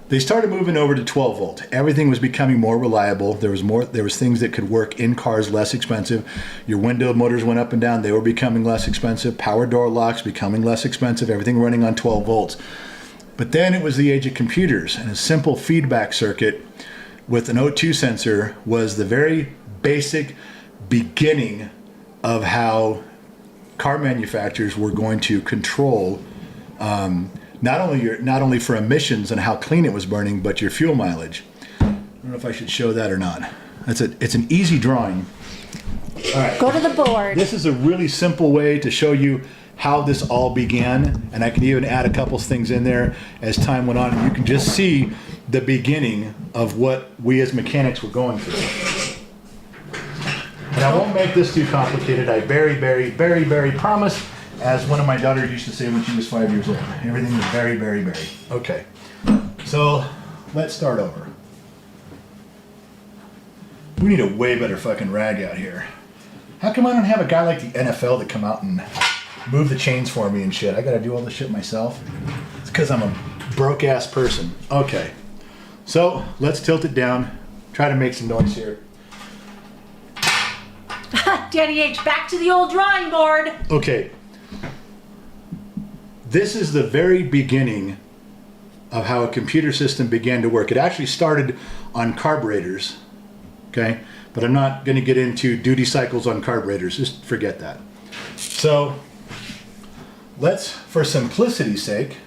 A: They started moving over to 12 volt. Everything was becoming more reliable. There was things that could work in cars less expensive. Your window motors went up and down. They were becoming less expensive. Power door locks becoming less expensive. Everything running on 12 volts. But then it was the age of computers, and a simple feedback circuit with an O2 sensor was the very basic beginning of how car manufacturers were going to control not only for emissions and how clean it was burning, but your fuel mileage. I don't know if I should show that or not. It's an easy drawing. All right.
B: Go to the board.
A: This is a really simple way to show you how this all began, and I can even add a couple things in there as time went on, and you can just see the beginning of what we as mechanics were going through. And I won't make this too complicated. I very promise, as one of my daughters used to say when she was 5 years old. Everything is very. Okay, so let's start over. We need a way better fucking rag out here. How come I don't have a guy like the NFL to come out and move the chains for me and shit? I gotta do all this shit myself. It's because I'm a broke ass person. Okay. So let's tilt it down, try to make some noise here.
B: Danny H, back to the old drawing board.
A: Okay. This is the very beginning of how a computer system began to work. It actually started on carburetors, okay? But I'm not going to get into duty cycles on carburetors. Just forget that. So let's, for simplicity's sake,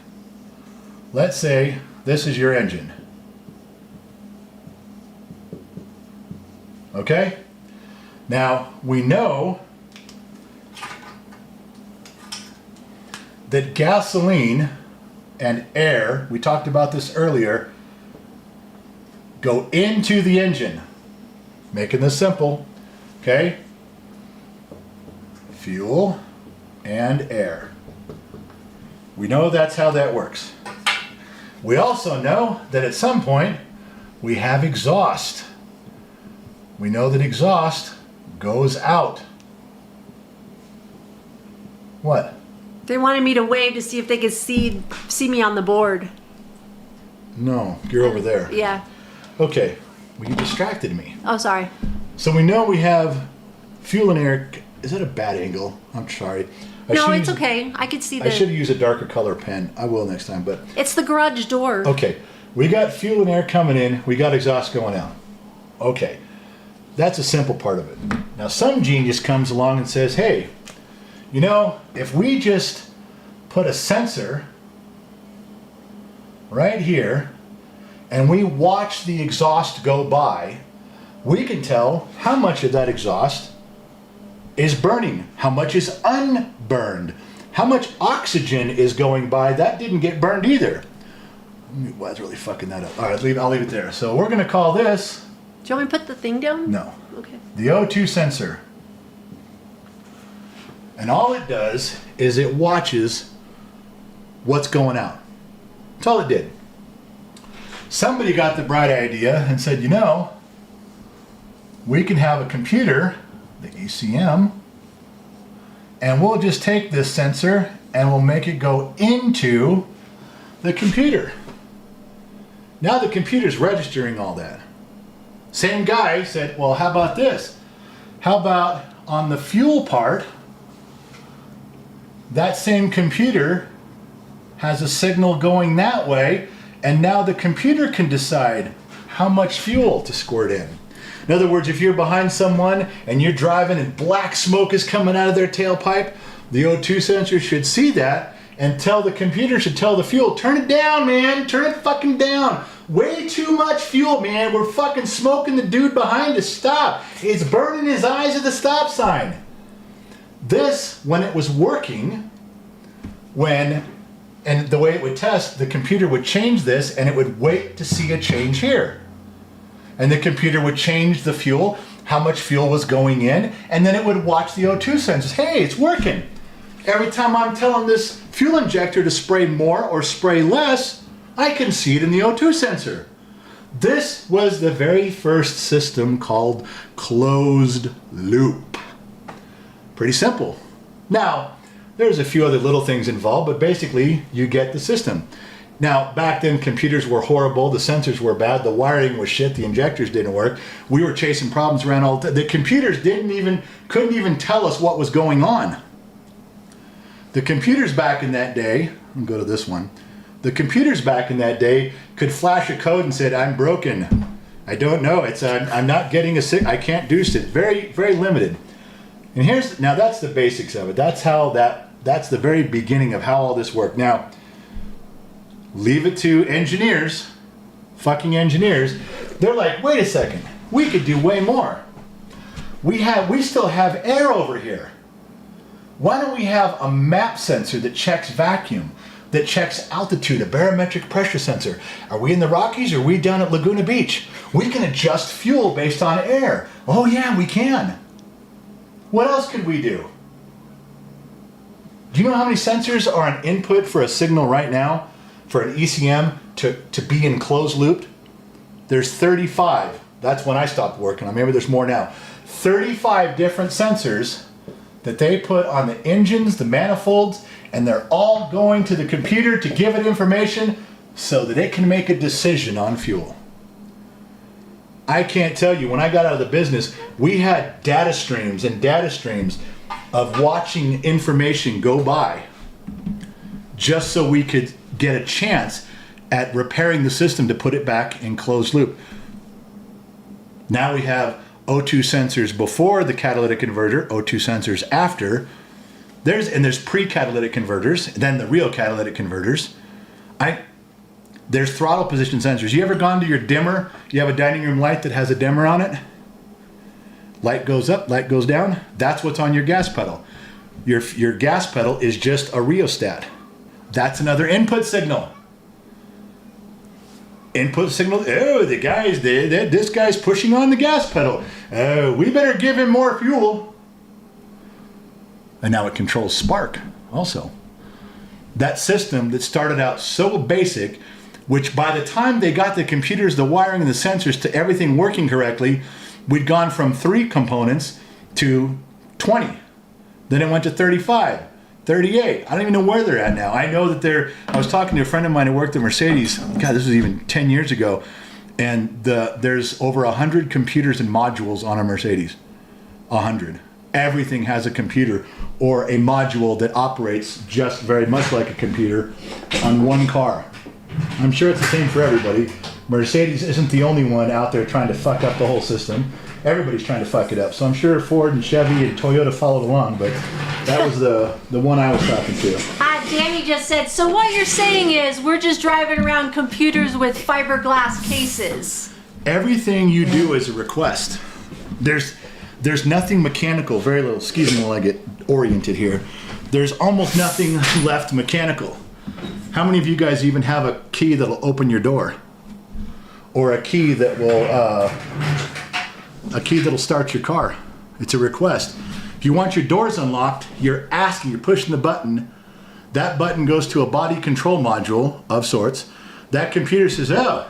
A: let's say this is your engine. Okay? Now, we know that gasoline and air, we talked about this earlier, go into the engine. Making this simple, okay? Fuel and air. We know that's how that works. We also know that at some point we have exhaust. We know that exhaust goes out. What?
B: They wanted me to wave to see if they could see me on the board.
A: No, you're over there.
B: Yeah.
A: Okay, well, you distracted me.
B: Oh, sorry.
A: So we know we have fuel and air. Is that a bad angle? I'm sorry.
B: No, it's okay. I could see
A: I should
B: the...
A: use a darker color pen. I will next time, but...
B: It's the garage door.
A: Okay, we got fuel and air coming in. We got exhaust going out. Okay, that's a simple part of it. Now, some genius comes along and says, hey, you know, if we just put a sensor right here and we watch the exhaust go by, we can tell how much of that exhaust is burning, how much is unburned, how much oxygen is going by. That didn't get burned either. Well, that's really fucking that up. All right, I'll leave it there. So we're going to call this...
B: Do you want me to put the thing down?
A: No.
B: Okay.
A: The O2 sensor. And all it does is it watches what's going out. That's all it did. Somebody got the bright idea and said, you know, we can have a computer, the ECM, And we'll just take this sensor and we'll make it go into the computer. Now the computer's registering all that. Same guy said, well, how about this? How about on the fuel part, that same computer has a signal going that way, and now the computer can decide how much fuel to squirt in. In other words, if you're behind someone and you're driving and black smoke is coming out of their tailpipe, the O2 sensor should see that and tell the computer, should tell the fuel, turn it down, man, turn it fucking down. Way too much fuel, man. We're fucking smoking the dude behind us. Stop. It's burning his eyes at the stop sign. This, when it was working, and the way it would test, the computer would change this and it would wait to see a change here. And the computer would change the fuel, how much fuel was going in, and then it would watch the O2 sensors. Hey, it's working. Every time I'm telling this fuel injector to spray more or spray less, I can see it in the O2 sensor. This was the very first system called closed loop. Pretty simple. Now, there's a few other little things involved, but basically you get the system. Now, back then computers were horrible, the sensors were bad, the wiring was shit, the injectors didn't work. We were chasing problems around all the time. The computers couldn't even tell us what was going on. The computers back in that day, I'll go to this one. The computers back in that day could flash a code and said, I'm broken. I don't know. I'm not getting I can't do it. Very, very limited. And now that's the basics of it. That's the very beginning of how all this worked. Now, leave it to engineers, fucking engineers. They're like, wait a second, we could do way more. We still have air over here. Why don't we have a map sensor that checks vacuum, that checks altitude, a barometric pressure sensor? Are we in the Rockies or are we down at Laguna Beach? We can adjust fuel based on air. Oh yeah, we can. What else could we do? Do you know how many sensors are an input for a signal right now for an ECM to be in closed loop? There's 35. That's when I stopped working. Maybe there's more now. 35 different sensors that they put on the engines, the manifolds, and they're all going to the computer to give it information so that it can make a decision on fuel. I can't tell you, when I got out of the business, we had data streams and data streams of watching information go by just so we could get a chance at repairing the system to put it back in closed loop. Now we have O2 sensors before the catalytic converter, O2 sensors after. There's pre-catalytic converters, then the real catalytic converters. There's throttle position sensors. You ever gone to your dimmer? You have a dining room light that has a dimmer on it? Light goes up, light goes down. That's what's on your gas pedal. Your gas pedal is just a rheostat. That's another input signal. Input signal, oh, this guy's pushing on the gas pedal. Oh, we better give him more fuel. And now it controls spark also. That system that started out so basic, which by the time they got the computers, the wiring, and the sensors to everything working correctly, we'd gone from 3 components to 20. Then it went to 35, 38. I don't even know where they're at now. I know that I was talking to a friend of mine who worked at Mercedes. God, this was even 10 years ago. And there's over 100 computers and modules on a Mercedes. 100. Everything has a computer or a module that operates just very much like a computer on one car. I'm sure it's the same for everybody. Mercedes isn't the only one out there trying to fuck up the whole system. Everybody's trying to fuck it up. So I'm sure Ford and Chevy and Toyota followed along, but that was the one I was talking to.
B: Danny just said, so what you're saying is we're just driving around computers with fiberglass cases.
A: Everything you do is a request. There's nothing mechanical, very little. Excuse me while I get oriented here. There's almost nothing left mechanical. How many of you guys even have a key that'll open your door? Or a key that will, that'll start your car? It's a request. If you want your doors unlocked, you're pushing the button. That button goes to a body control module of sorts. That computer says, oh,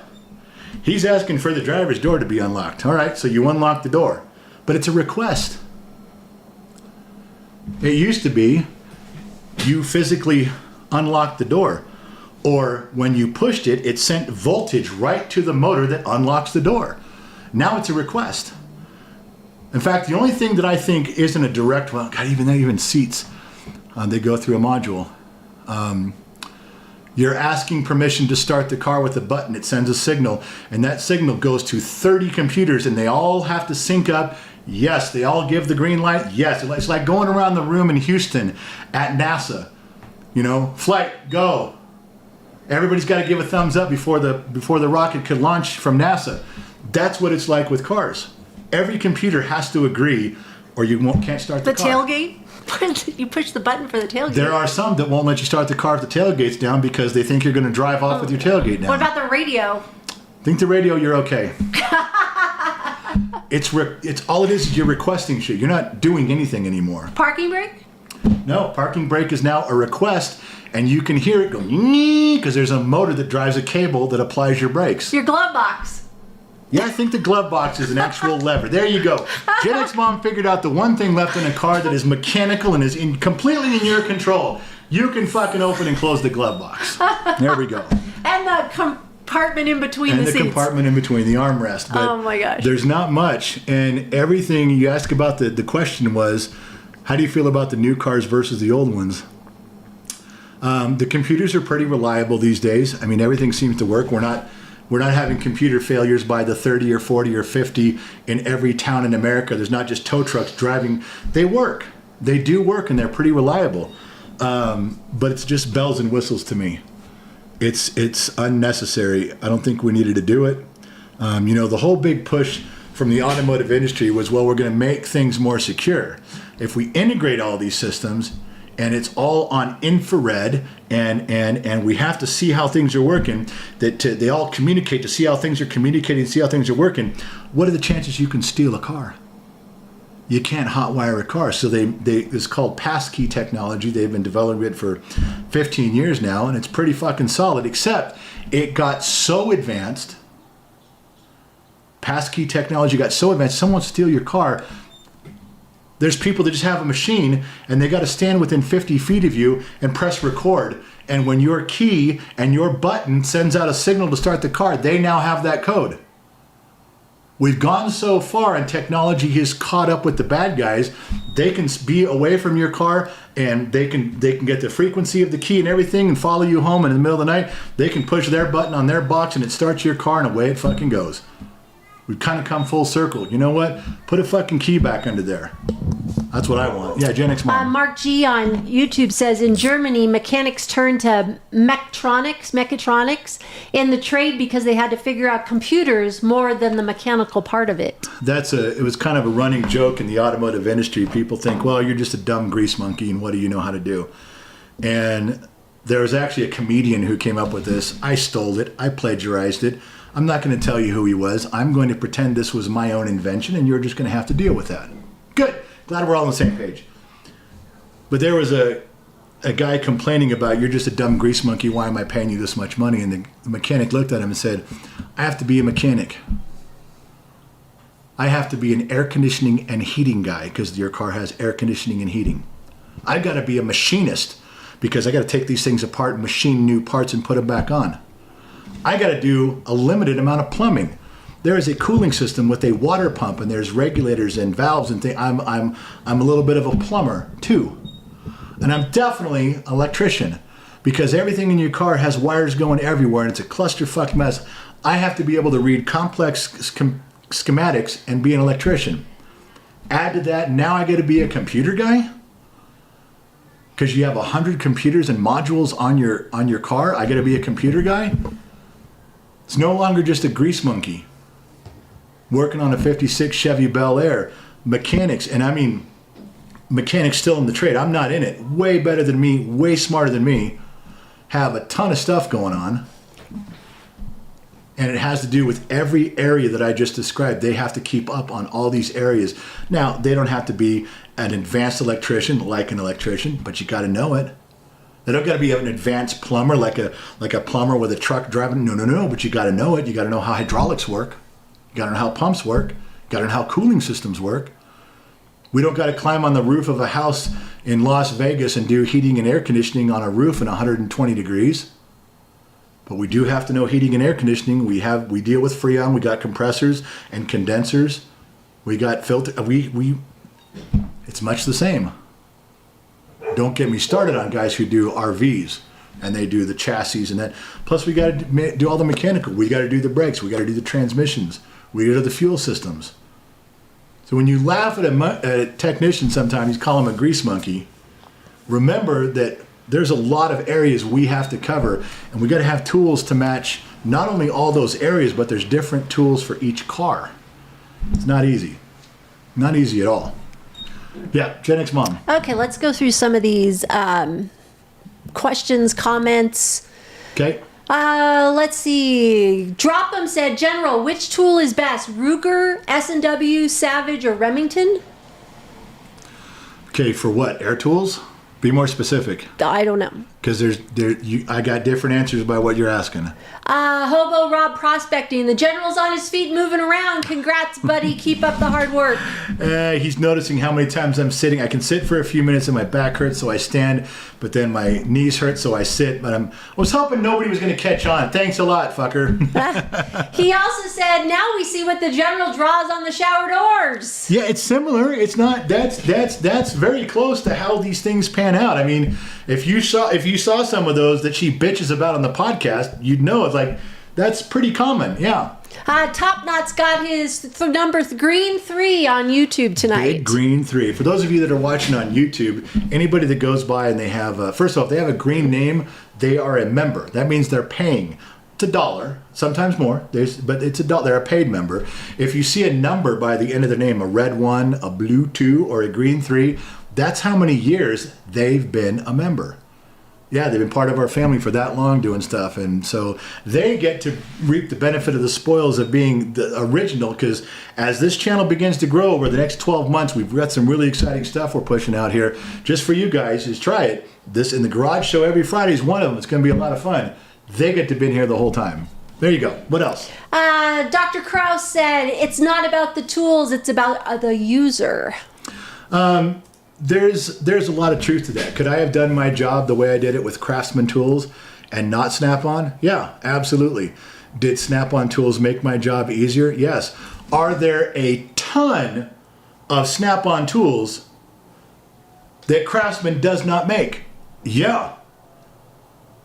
A: he's asking for the driver's door to be unlocked. All right, so you unlock the door. But it's a request. It used to be you physically unlocked the door, or when you pushed it, it sent voltage right to the motor that unlocks the door. Now it's a request. In fact, the only thing that I think isn't a direct, well, God, even seats, they go through a module. You're asking permission to start the car with a button. It sends a signal, and that signal goes to 30 computers, and they all have to sync up. Yes, they all give the green light. Yes, it's like going around the room in Houston at NASA. You know, flight, go. Everybody's got to give a thumbs up before the rocket could launch from NASA. That's what it's like with cars. Every computer has to agree, or you can't start the car.
B: The tailgate? You push the button for the tailgate.
A: There are some that won't let you start the car if the tailgate's down because they think you're going to drive off with your tailgate down.
B: What about the radio?
A: Think the radio, you're okay. It's all it is you're requesting shit. You're not doing anything anymore.
B: Parking brake?
A: No, parking brake is now a request, and you can hear it go because there's a motor that drives a cable that applies your brakes.
B: Your glove box.
A: Yeah, I think the glove box is an actual lever. There you go. Gen X Mom figured out the one thing left in a car that is mechanical and is completely in your control. You can fucking open and close the glove box. There we go.
B: And the compartment in between
A: and
B: the
A: the
B: seats.
A: Compartment in between, the armrest. But
B: oh my gosh.
A: There's not much. And everything you asked about, the question was, how do you feel about the new cars versus the old ones? The computers are pretty reliable these days. I mean, everything seems to work. We're not having computer failures by the 30 or 40 or 50 in every town in America. There's not just tow trucks driving. They work. They do work, and they're pretty reliable. But it's just bells and whistles to me. It's unnecessary. I don't think we needed to do it. The whole big push from the automotive industry was, well, we're going to make things more secure. If we integrate all these systems, and it's all on infrared, and we have to see how things are working, that they all communicate to see how things are communicating, see how things are working. What are the chances you can steal a car? You can't hotwire a car. So it's called passkey technology. They've been developing it for 15 years now, and it's pretty fucking solid, except it got so advanced. Passkey technology got so advanced, someone steal your car. There's people that just have a machine and they got to stand within 50 feet of you and press record. And when your key and your button sends out a signal to start the car, they now have that code. We've gone so far and technology has caught up with the bad guys. They can be away from your car and they can get the frequency of the key and everything and follow you home, and in the middle of the night, they can push their button on their box and it starts your car and away it fucking goes. We've kind of come full circle. You know what? Put a fucking key back under there. That's what I want. Yeah, Gen X Mom.
B: Mark G on YouTube says, in Germany, mechanics turned to mechatronics in the trade because they had to figure out computers more than the mechanical part of it.
A: It was kind of a running joke in the automotive industry. People think, well, you're just a dumb grease monkey and what do you know how to do? And there was actually a comedian who came up with this. I stole it. I plagiarized it. I'm not going to tell you who he was. I'm going to pretend this was my own invention, and you're just going to have to deal with that. Good. Glad we're all on the same page. But there was a guy complaining about, you're just a dumb grease monkey. Why am I paying you this much money? And the mechanic looked at him and said, I have to be a mechanic. I have to be an air conditioning and heating guy because your car has air conditioning and heating. I've got to be a machinist because I got to take these things apart and machine new parts and put them back on. I got to do a limited amount of plumbing. There is a cooling system with a water pump, and there's regulators and valves and things. I'm a little bit of a plumber too, and I'm definitely an electrician because everything in your car has wires going everywhere, and it's a clusterfuck mess. I have to be able to read complex schematics and be an electrician. Add to that, now I got to be a computer guy because you have 100 computers and modules on your car. I got to be a computer guy. It's no longer just a grease monkey working on a 56 Chevy Bel Air. Mechanics, and I mean mechanics still in the trade. I'm not in it. Way better than me, way smarter than me. Have a ton of stuff going on. And it has to do with every area that I just described. They have to keep up on all these areas. Now, they don't have to be an advanced electrician like an electrician, but you got to know it. They don't got to be an advanced plumber like a plumber with a truck driving. No. But you got to know it. You got to know how hydraulics work. You got to know how pumps work. You got to know how cooling systems work. We don't got to climb on the roof of a house in Las Vegas and do heating and air conditioning on a roof in 120 degrees. But we do have to know heating and air conditioning. We deal with Freon. We got compressors and condensers. We got filter. It's much the same. Don't get me started on guys who do RVs and they do the chassis and that. Plus, we got to do all the mechanical. We got to do the brakes. We got to do the transmissions. We got to do the fuel systems. So when you laugh at a technician sometimes, you call him a grease monkey. Remember that there's a lot of areas we have to cover, and we got to have tools to match not only all those areas, but there's different tools for each car. It's not easy. Not easy at all. Yeah, Gen X Mom.
B: Okay, let's go through some of these questions, comments.
A: Okay.
B: Let's see. Drop'em said, General, which tool is best? Ruger, S&W, Savage, or Remington?
A: Okay, for what? Air tools? Be more specific.
B: I don't know.
A: Because I got different answers by what you're asking.
B: Hobo Rob prospecting. The General's on his feet moving around. Congrats, buddy. Keep up the hard work.
A: He's noticing how many times I'm sitting. I can sit for a few minutes and my back hurts, so I stand. But then my knees hurt, so I sit. But I was hoping nobody was going to catch on. Thanks a lot, fucker.
B: He also said, now we see what the General draws on the shower doors.
A: Yeah, it's similar. It's not. That's very close to how these things pan out. I mean, if you saw some of those that she bitches about on the podcast, you'd know it's like that's pretty common. Yeah.
B: Top Knot's got his number green 3 on YouTube tonight.
A: Big green 3. For those of you that are watching on YouTube, anybody that goes by and they have first off, they have a green name, they are a member. That means they're paying. It's $1, sometimes more. But it's $1. They're a paid member. If you see a number by the end of their name, a red 1, a blue 2, or a green 3, that's how many years they've been a member. Yeah, they've been part of our family for that long doing stuff. And so they get to reap the benefit of the spoils of being the original, because as this channel begins to grow over the next 12 months, we've got some really exciting stuff we're pushing out here just for you guys. Just try it. This in the garage show every Friday is one of them. It's going to be a lot of fun. They get to be in here the whole time. There you go. What else?
B: Dr. Krause said, it's not about the tools, it's about the user.
A: There's a lot of truth to that. Could I have done my job the way I did it with Craftsman tools and not Snap-on? Yeah, absolutely. Did Snap-on tools make my job easier? Yes. Are there a ton of Snap-on tools that Craftsman does not make? Yeah.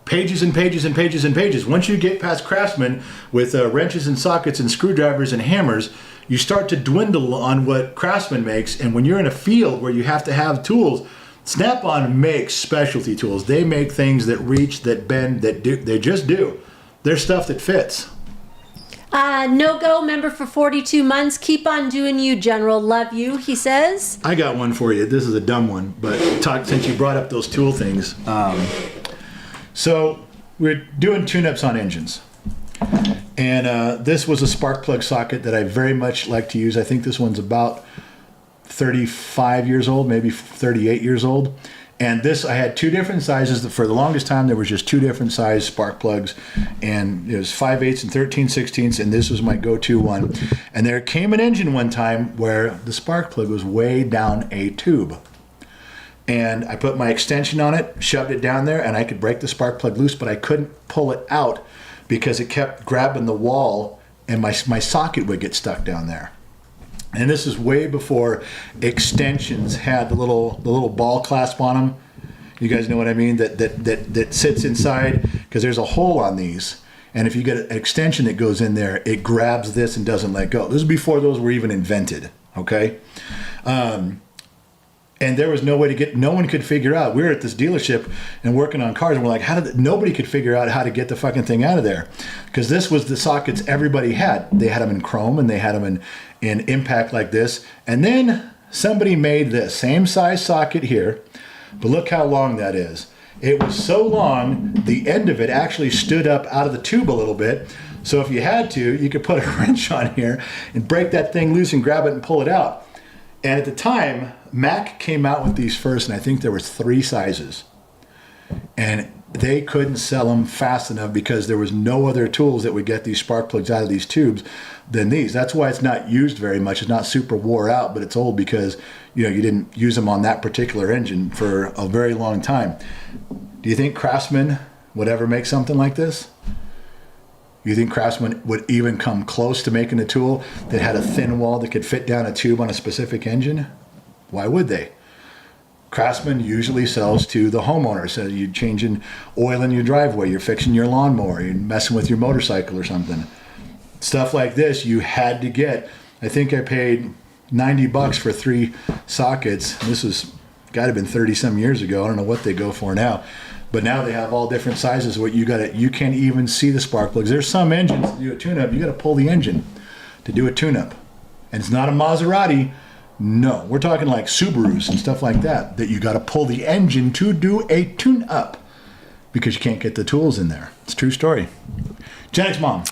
A: Pages and pages and pages and pages. Once you get past Craftsman with wrenches and sockets and screwdrivers and hammers, you start to dwindle on what Craftsman makes. And when you're in a field where you have to have tools, Snap-on makes specialty tools. They make things that reach, that bend, that do. They just do. They're stuff that fits.
B: No-go member for 42 months. Keep on doing you, General. Love you, he says.
A: I got one for you. This is a dumb one, but since you brought up those tool things. So we're doing tune-ups on engines. And this was a spark plug socket that I very much like to use. I think this one's about 35 years old, maybe 38 years old. And this, I had 2 different sizes. For the longest time, there was just 2 different size spark plugs. And it was 5/8 and 13/16, and this was my go-to one. And there came an engine one time where the spark plug was way down a tube. And I put my extension on it, shoved it down there, and I could break the spark plug loose, but I couldn't pull it out because it kept grabbing the wall and my socket would get stuck down there. And this is way before extensions had the little ball clasp on them. You guys know what I mean? That sits inside, because there's a hole on these. And if you get an extension that goes in there, it grabs this and doesn't let go. This is before those were even invented, okay? And there was no way to get, no one could figure out. We were at this dealership and working on cars, and we're like, nobody could figure out how to get the fucking thing out of there. Because this was the sockets everybody had. They had them in chrome and they had them in impact like this. And then somebody made this same size socket here, but look how long that is. It was so long, the end of it actually stood up out of the tube a little bit. So if you had to, you could put a wrench on here and break that thing loose and grab it and pull it out. And at the time, Mac came out with these first, and I think there was 3 sizes. And they couldn't sell them fast enough because there was no other tools that would get these spark plugs out of these tubes than these. That's why it's not used very much. It's not super wore out, but it's old because, you know, you didn't use them on that particular engine for a very long time. Do you think Craftsman would ever make something like this? You think Craftsman would even come close to making a tool that had a thin wall that could fit down a tube on a specific engine? Why would they? Craftsman usually sells to the homeowner. So you're changing oil in your driveway, you're fixing your lawnmower, you're messing with your motorcycle or something. Stuff like this you had to get. I think I paid $90 for 3 sockets. This has got to have been 30 some years ago. I don't know what they go for now. But now they have all different sizes. What you can't even see the spark plugs. There's some engines to do a tune-up, you got to pull the engine to do a tune-up. And it's not a Maserati. No, we're talking like Subarus and stuff like that you got to pull the engine to do a tune-up because you can't get the tools in there. It's a true story. Gen X Mom.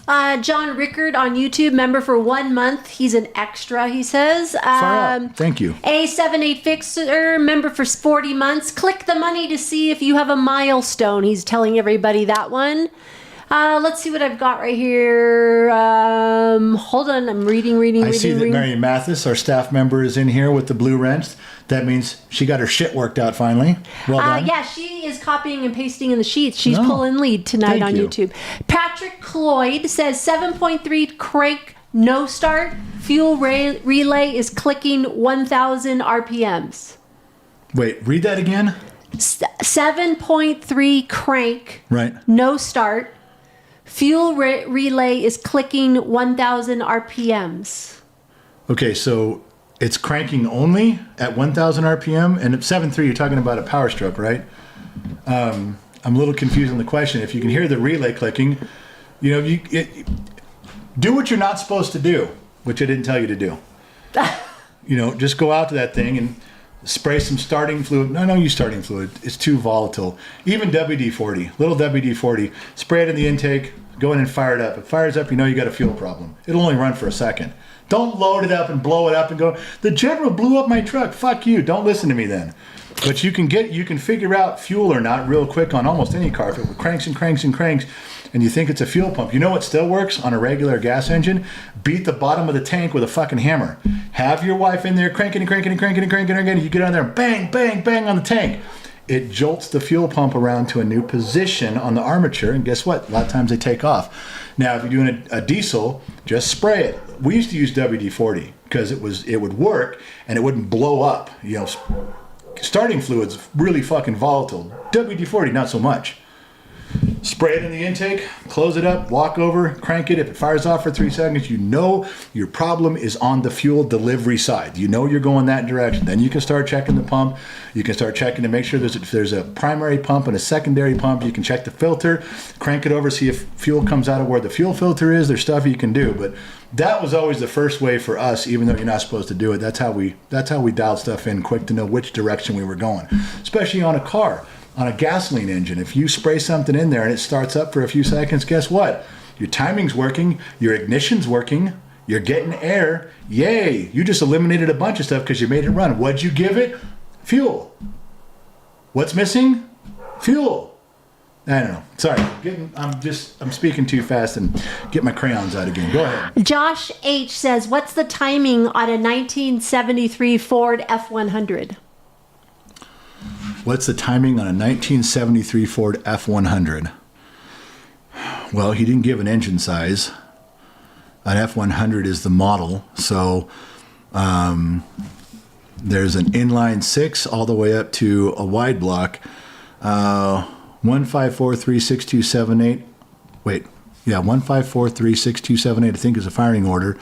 B: John Rickard on YouTube, member for 1 month. He's an extra, he says.
A: Far out. Thank you.
B: A78 Fixer, member for 40 months. Click the money to see if you have a milestone. He's telling everybody that one. Let's see what I've got right here. Hold on, I'm reading.
A: I see that Marion Mathis, our staff member, is in here with the blue wrench. That means she got her shit worked out finally. Well done.
B: Yeah, she is copying and pasting in the sheets. She's pulling lead tonight on YouTube. Patrick Cloyd says 7.3 crank, no start. Fuel relay is clicking 1,000 RPMs.
A: Wait, read that again.
B: 7.3 crank,
A: right?
B: No start. Fuel relay is clicking 1,000 RPMs.
A: Okay, so it's cranking only at 1,000 RPM, and at 7.3 you're talking about a power stroke, right? I'm a little confused on the question. If you can hear the relay clicking, you know, do what you're not supposed to do, which I didn't tell you to do. You know, just go out to that thing and spray some starting fluid. No, don't use starting fluid. It's too volatile. Even WD-40, little WD-40, spray it in the intake, go in and fire it up. If it fires up, you know you got a fuel problem. It'll only run for a second. Don't load it up and blow it up and go, the General blew up my truck. Fuck you. Don't listen to me then. But you can figure out fuel or not real quick on almost any car. If it cranks and cranks and cranks and you think it's a fuel pump, you know what still works on a regular gas engine? Beat the bottom of the tank with a fucking hammer. Have your wife in there cranking and cranking and cranking and cranking and cranking. You get on there and bang, bang, bang on the tank. It jolts the fuel pump around to a new position on the armature, and guess what? A lot of times they take off. Now, if you're doing a diesel, just spray it. We used to use WD-40 because it would work and it wouldn't blow up. You know, starting fluid's really fucking volatile. WD-40, not so much. Spray it in the intake, close it up, walk over, crank it. If it fires off for 3 seconds, you know your problem is on the fuel delivery side. You know you're going that direction. Then you can start checking the pump. You can start checking to make sure there's a primary pump and a secondary pump. You can check the filter, crank it over, see if fuel comes out of where the fuel filter is. There's stuff you can do. But that was always the first way for us, even though you're not supposed to do it. That's how we dialed stuff in quick to know which direction we were going, especially on a car. On a gasoline engine, if you spray something in there and it starts up for a few seconds, guess what? Your timing's working, your ignition's working, you're getting air. Yay! You just eliminated a bunch of stuff because you made it run. What'd you give it? Fuel. What's missing? Fuel. I don't know. Sorry. I'm speaking too fast and get my crayons out again. Go ahead.
B: Josh H says, what's the timing on a 1973 Ford F-100?
A: What's the timing on a 1973 Ford F-100? Well, he didn't give an engine size. An F-100 is the model. So there's an inline 6 all the way up to a wide block. 154362778. Wait. Yeah, 154362778 I think is a firing order.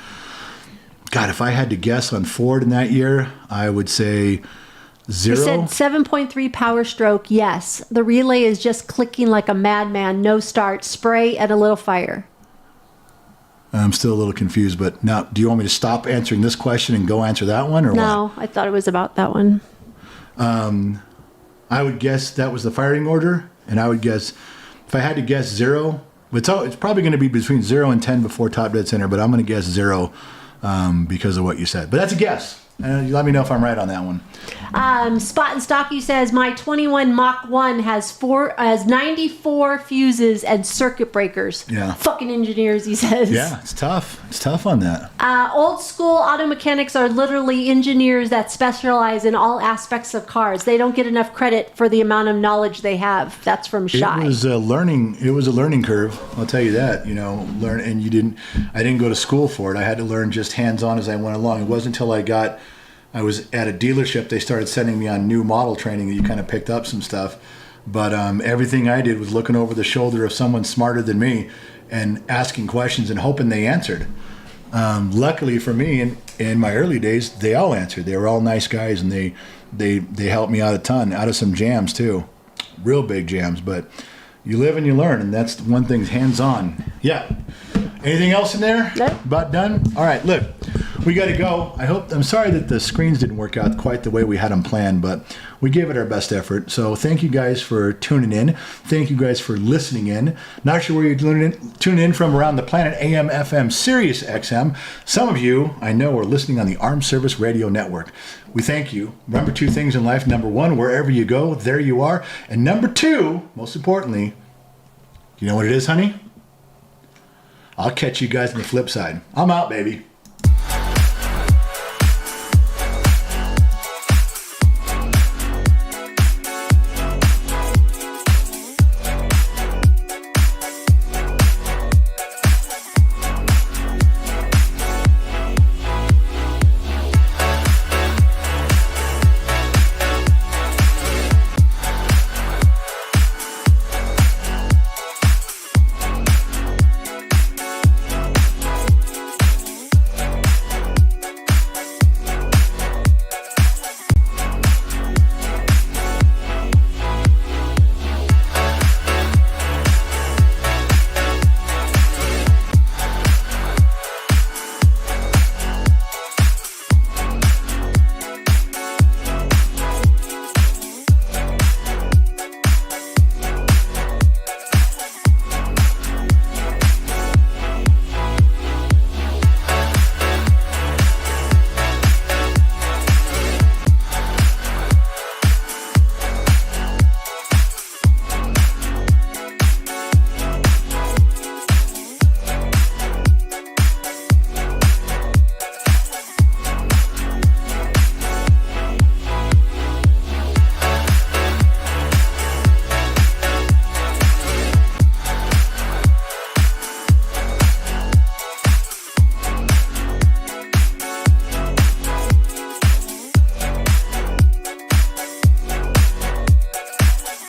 A: God, if I had to guess on Ford in that year, I would say 0.
B: He said 7.3 power stroke, yes. The relay is just clicking like a madman, no start, spray and a little fire.
A: I'm still a little confused, but now, do you want me to stop answering this question and go answer that one, or
B: no,
A: what?
B: I thought it was about that one.
A: I would guess that was the firing order, and I would guess, if I had to guess 0, it's probably going to be between 0 and 10 before top dead center, but I'm going to guess 0 because of what you said. But that's a guess. You let me know if I'm right on that one.
B: Spot and Stocky says my 21 Mach 1 has 94 fuses and circuit breakers.
A: Yeah.
B: Fucking engineers, he says.
A: Yeah, it's tough. It's tough on that.
B: Old school auto mechanics are literally engineers that specialize in all aspects of cars. They don't get enough credit for the amount of knowledge they have. That's from Shy.
A: It was a learning curve. I'll tell you that. You know, I didn't go to school for it. I had to learn just hands-on as I went along. It wasn't until I was at a dealership, they started sending me on new model training that you kind of picked up some stuff. But everything I did was looking over the shoulder of someone smarter than me and asking questions and hoping they answered. Luckily for me, in my early days, they all answered. They were all nice guys, and they helped me out a ton, out of some jams too. Real big jams, but you live and you learn, and that's one thing, hands-on. Yeah. Anything else in there?
B: No.
A: About done? All right, look, we got to go. I'm sorry that the screens didn't work out quite the way we had them planned, but we gave it our best effort. So thank you guys for tuning in. Thank you guys for listening in. Not sure where you're tuning in from around the planet, AM, FM, Sirius XM. Some of you, I know, are listening on the Armed Service Radio Network. We thank you. Remember two things in life. Number one, wherever you go, there you are. And number two, most importantly, you know what it is, honey? I'll catch you guys on the flip side. I'm out, baby.